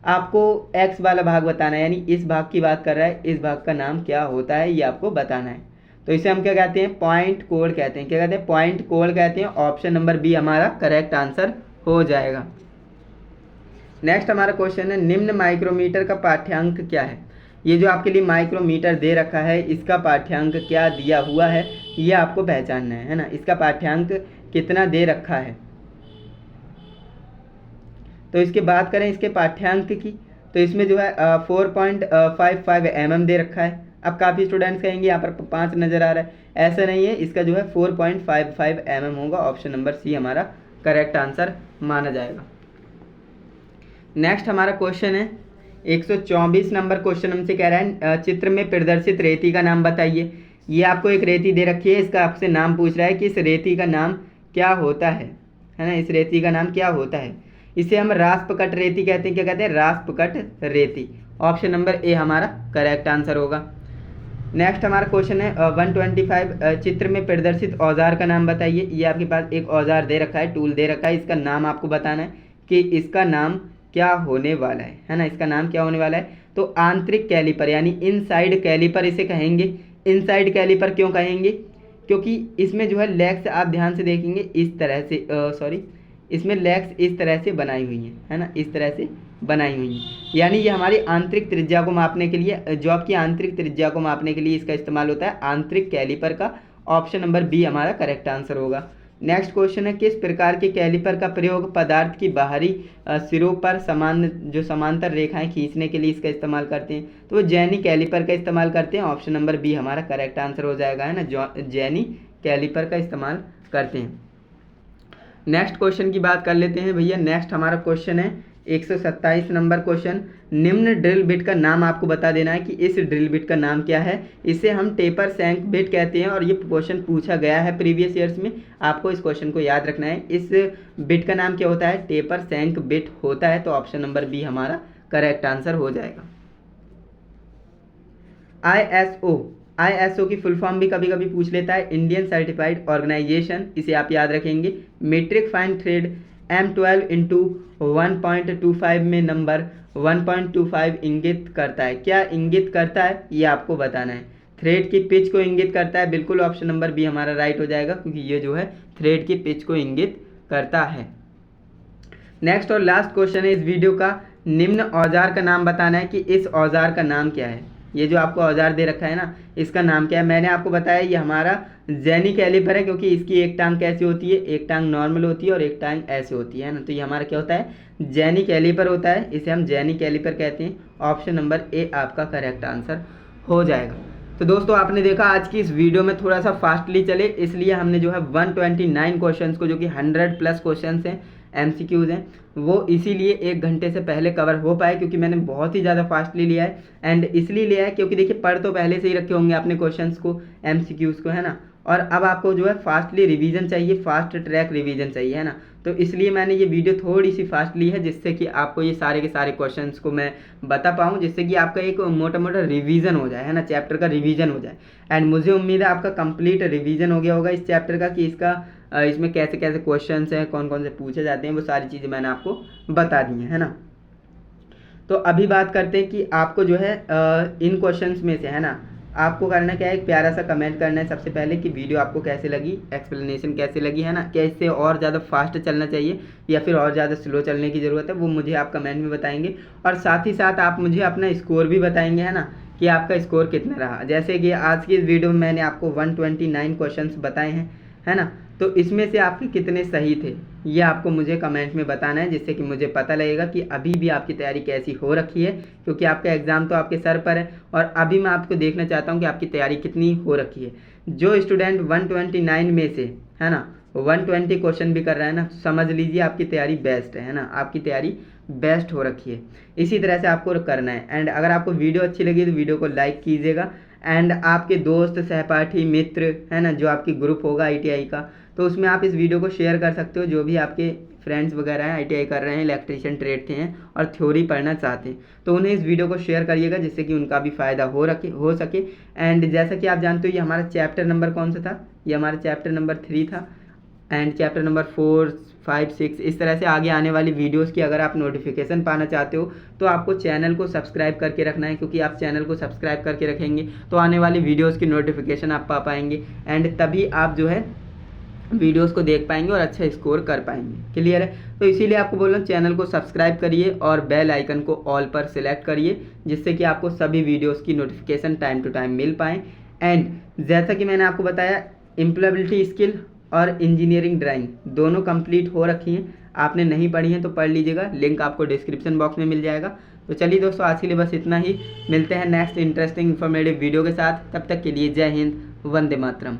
आपको एक्स वाला भाग बताना है, यानी इस भाग की बात कर रहा है, इस भाग का नाम क्या होता है ये आपको बताना है। तो इसे हम क्या कहते हैं, पॉइंट कोड कहते हैं, क्या कहते हैं, पॉइंट कोड कहते हैं, ऑप्शन नंबर बी हमारा करेक्ट आंसर हो जाएगा। नेक्स्ट हमारा क्वेश्चन है निम्न माइक्रोमीटर का पाठ्यांक क्या है। ये जो आपके लिए माइक्रोमीटर दे रखा है इसका पाठ्यांक क्या दिया हुआ है ये आपको पहचानना है ना, इसका पाठ्यांक कितना दे रखा है। तो इसके बात करें इसके पाठ्यांक की, तो इसमें जो है 4.55 mm दे रखा है। अब काफ़ी स्टूडेंट्स कहेंगे यहाँ पर 5 नज़र आ रहा है, ऐसा नहीं है, इसका जो है 4.55 mm होगा, ऑप्शन नंबर सी हमारा करेक्ट आंसर माना जाएगा। नेक्स्ट हमारा क्वेश्चन है 124 नंबर क्वेश्चन हमसे कह रहा है चित्र में प्रदर्शित रेती का नाम बताइए। ये आपको एक रेती दे रखी है, इसका आपसे नाम पूछ रहा है कि इस रेती का नाम क्या होता है ना, इस रेती का नाम क्या होता है। इसे हम रास्पकट रेती कहते हैं, क्या कहते हैं, रास्पकट रेती, ऑप्शन नंबर ए हमारा करेक्ट आंसर होगा। नेक्स्ट हमारा क्वेश्चन है 125 चित्र में प्रदर्शित औजार का नाम बताइए। ये आपके पास एक औजार दे रखा है, टूल दे रखा है, इसका नाम आपको बताना है कि इसका नाम क्या होने वाला है ना, इसका नाम क्या होने वाला है। तो आंतरिक कैलिपर यानी इनसाइड कैलिपर इसे कहेंगे। इनसाइड कैलिपर क्यों कहेंगे, क्योंकि इसमें जो है लेग्स आप ध्यान से देखेंगे इस तरह से इसमें लेग्स इस तरह से बनाई हुई हैं, है ना, इस तरह से बनाई हुई हैं, यानी ये हमारी आंतरिक त्रिज्या को मापने के लिए, जो आपकी आंतरिक त्रिज्या को मापने के लिए इसका इस्तेमाल होता है, आंतरिक कैलिपर का, ऑप्शन नंबर बी हमारा करेक्ट आंसर होगा। नेक्स्ट क्वेश्चन है किस प्रकार के कैलिपर का प्रयोग पदार्थ की बाहरी सिरों पर समांतर रेखाएं खींचने के लिए इसका इस्तेमाल करते हैं। तो वो जैनी कैलिपर का इस्तेमाल करते हैं, ऑप्शन नंबर बी हमारा करेक्ट आंसर हो जाएगा, है ना, जैनी कैलिपर का इस्तेमाल करते हैं। नेक्स्ट क्वेश्चन की बात कर लेते हैं भैया। नेक्स्ट हमारा क्वेश्चन है 127 नंबर क्वेश्चन, निम्न ड्रिल बिट का नाम आपको बता देना है कि इस ड्रिल बिट का नाम क्या है। इसे हम टेपर सैंक बिट कहते हैं और ये क्वेश्चन पूछा गया है प्रीवियस ईयर्स में, आपको इस क्वेश्चन को याद रखना है। इस बिट का नाम क्या होता है, टेपर सैंक बिट होता है, तो ऑप्शन नंबर बी हमारा करेक्ट आंसर हो जाएगा। ISO की फुल फॉर्म भी कभी कभी पूछ लेता है, इंडियन सर्टिफाइड ऑर्गेनाइजेशन, इसे आप याद रखेंगे। Metric fine thread M12 into 1.25 में नंबर 1.25 इंगित करता है, क्या इंगित करता है ये आपको बताना है। थ्रेड की पिच को इंगित करता है, बिल्कुल ऑप्शन नंबर बी हमारा राइट हो जाएगा, क्योंकि ये जो है थ्रेड की पिच को इंगित करता है। नेक्स्ट और लास्ट क्वेश्चन है इस वीडियो का, निम्न औजार का नाम बताना है कि इस औजार का नाम क्या है। ये जो आपको औजार दे रखा है ना, इसका नाम क्या है। मैंने आपको बताया ये हमारा जैनी कैलिपर है, क्योंकि इसकी एक टांग कैसी होती है, एक टांग नॉर्मल होती है और एक टांग ऐसे होती है ना, तो ये हमारा क्या होता है, जैनी कैलिपर होता है, इसे हम जैनी कैलिपर कहते हैं, ऑप्शन नंबर ए आपका करेक्ट आंसर हो जाएगा। तो दोस्तों आपने देखा आज की इस वीडियो में थोड़ा सा फास्टली चले, इसलिए हमने जो है 129 क्वेश्चंस को, जो कि 100+ क्वेश्चंस हैं, MCQs हैं, वो इसीलिए 1 घंटे से पहले कवर हो पाए, क्योंकि मैंने बहुत ही ज़्यादा फास्टली लिया है। एंड इसलिए लिया है क्योंकि देखिए पढ़ तो पहले से ही रखे होंगे आपने क्वेश्चंस को, MCQs को, है ना, और अब आपको जो है फास्टली रिवीजन चाहिए, फास्ट ट्रैक रिवीजन चाहिए, है ना, तो इसलिए मैंने ये वीडियो थोड़ी सी फास्ट ली है, जिससे कि आपको ये सारे के सारे क्वेश्चंस को मैं बता पाऊँ, जिससे कि आपका एक मोटा मोटा रिवीजन हो जाए, है ना, चैप्टर का रिवीजन हो जाए। एंड मुझे उम्मीद है आपका कंप्लीट रिवीजन हो गया होगा इस चैप्टर का, कि इसमें कैसे कैसे क्वेश्चंस हैं, कौन कौन से पूछे जाते हैं, वो सारी चीज़ें मैंने आपको बता दी है ना। तो अभी बात करते हैं कि आपको जो है इन क्वेश्चंस में से, है ना, आपको करना क्या है, एक प्यारा सा कमेंट करना है सबसे पहले कि वीडियो आपको कैसे लगी, एक्सप्लेनेशन कैसे लगी, है ना, क्या इससे और ज़्यादा फास्ट चलना चाहिए या फिर और ज़्यादा स्लो चलने की ज़रूरत है, वो मुझे आप कमेंट में बताएंगे। और साथ ही साथ आप मुझे अपना स्कोर भी बताएंगे, है ना, कि आपका स्कोर कितना रहा। जैसे कि आज की इस वीडियो में मैंने आपको 129 क्वेश्चन बताए हैं, है ना, तो इसमें से आपके कितने सही थे ये आपको मुझे कमेंट में बताना है, जिससे कि मुझे पता लगेगा कि अभी भी आपकी तैयारी कैसी हो रखी है, क्योंकि आपका एग्ज़ाम तो आपके सर पर है और अभी मैं आपको देखना चाहता हूँ कि आपकी तैयारी कितनी हो रखी है। जो स्टूडेंट 129 में से है ना 120 क्वेश्चन भी कर रहा है ना, समझ लीजिए आपकी तैयारी बेस्ट है ना, आपकी तैयारी बेस्ट हो रखी है। इसी तरह से आपको करना है। एंड अगर आपको वीडियो अच्छी लगी तो वीडियो को लाइक कीजिएगा। एंड आपके दोस्त, सहपाठी, मित्र है ना, जो आपकी ग्रुप होगा ITI का, तो उसमें आप इस वीडियो को शेयर कर सकते हो। जो भी आपके फ्रेंड्स वगैरह हैं ITI कर रहे हैं, इलेक्ट्रीशियन ट्रेड के हैं और थ्योरी पढ़ना चाहते हैं, तो उन्हें इस वीडियो को शेयर करिएगा, जिससे कि उनका भी फ़ायदा हो सके। एंड जैसा कि आप जानते हो ये हमारा चैप्टर नंबर कौन सा था, ये हमारा चैप्टर नंबर 3 था। एंड चैप्टर नंबर 4, 5, 6 इस तरह से आगे आने वाली वीडियोस की अगर आप नोटिफिकेशन पाना चाहते हो तो आपको चैनल को सब्सक्राइब करके रखना है, क्योंकि आप चैनल को सब्सक्राइब करके रखेंगे तो आने वाली वीडियोस की नोटिफिकेशन आप पा पाएंगे। एंड तभी आप जो है वीडियोस को देख पाएंगे और अच्छा स्कोर कर पाएंगे। क्लियर है? तो इसीलिए आपको बोल रहा हूँ चैनल को सब्सक्राइब करिए और बेल आइकन को ऑल पर सिलेक्ट करिए, जिससे कि आपको सभी वीडियोस की नोटिफिकेशन टाइम टू टाइम मिल पाएँ। एंड जैसा कि मैंने आपको बताया, एम्प्लॉयबिलिटी स्किल और इंजीनियरिंग ड्राइंग दोनों कंप्लीट हो रखी हैं। आपने नहीं पढ़ी हैं तो पढ़ लीजिएगा, लिंक आपको डिस्क्रिप्शन बॉक्स में मिल जाएगा। तो चलिए दोस्तों, आज के लिए बस इतना ही। मिलते हैं नेक्स्ट इंटरेस्टिंग इन्फॉर्मेटिव वीडियो के साथ। तब तक के लिए जय हिंद, वंदे मातरम।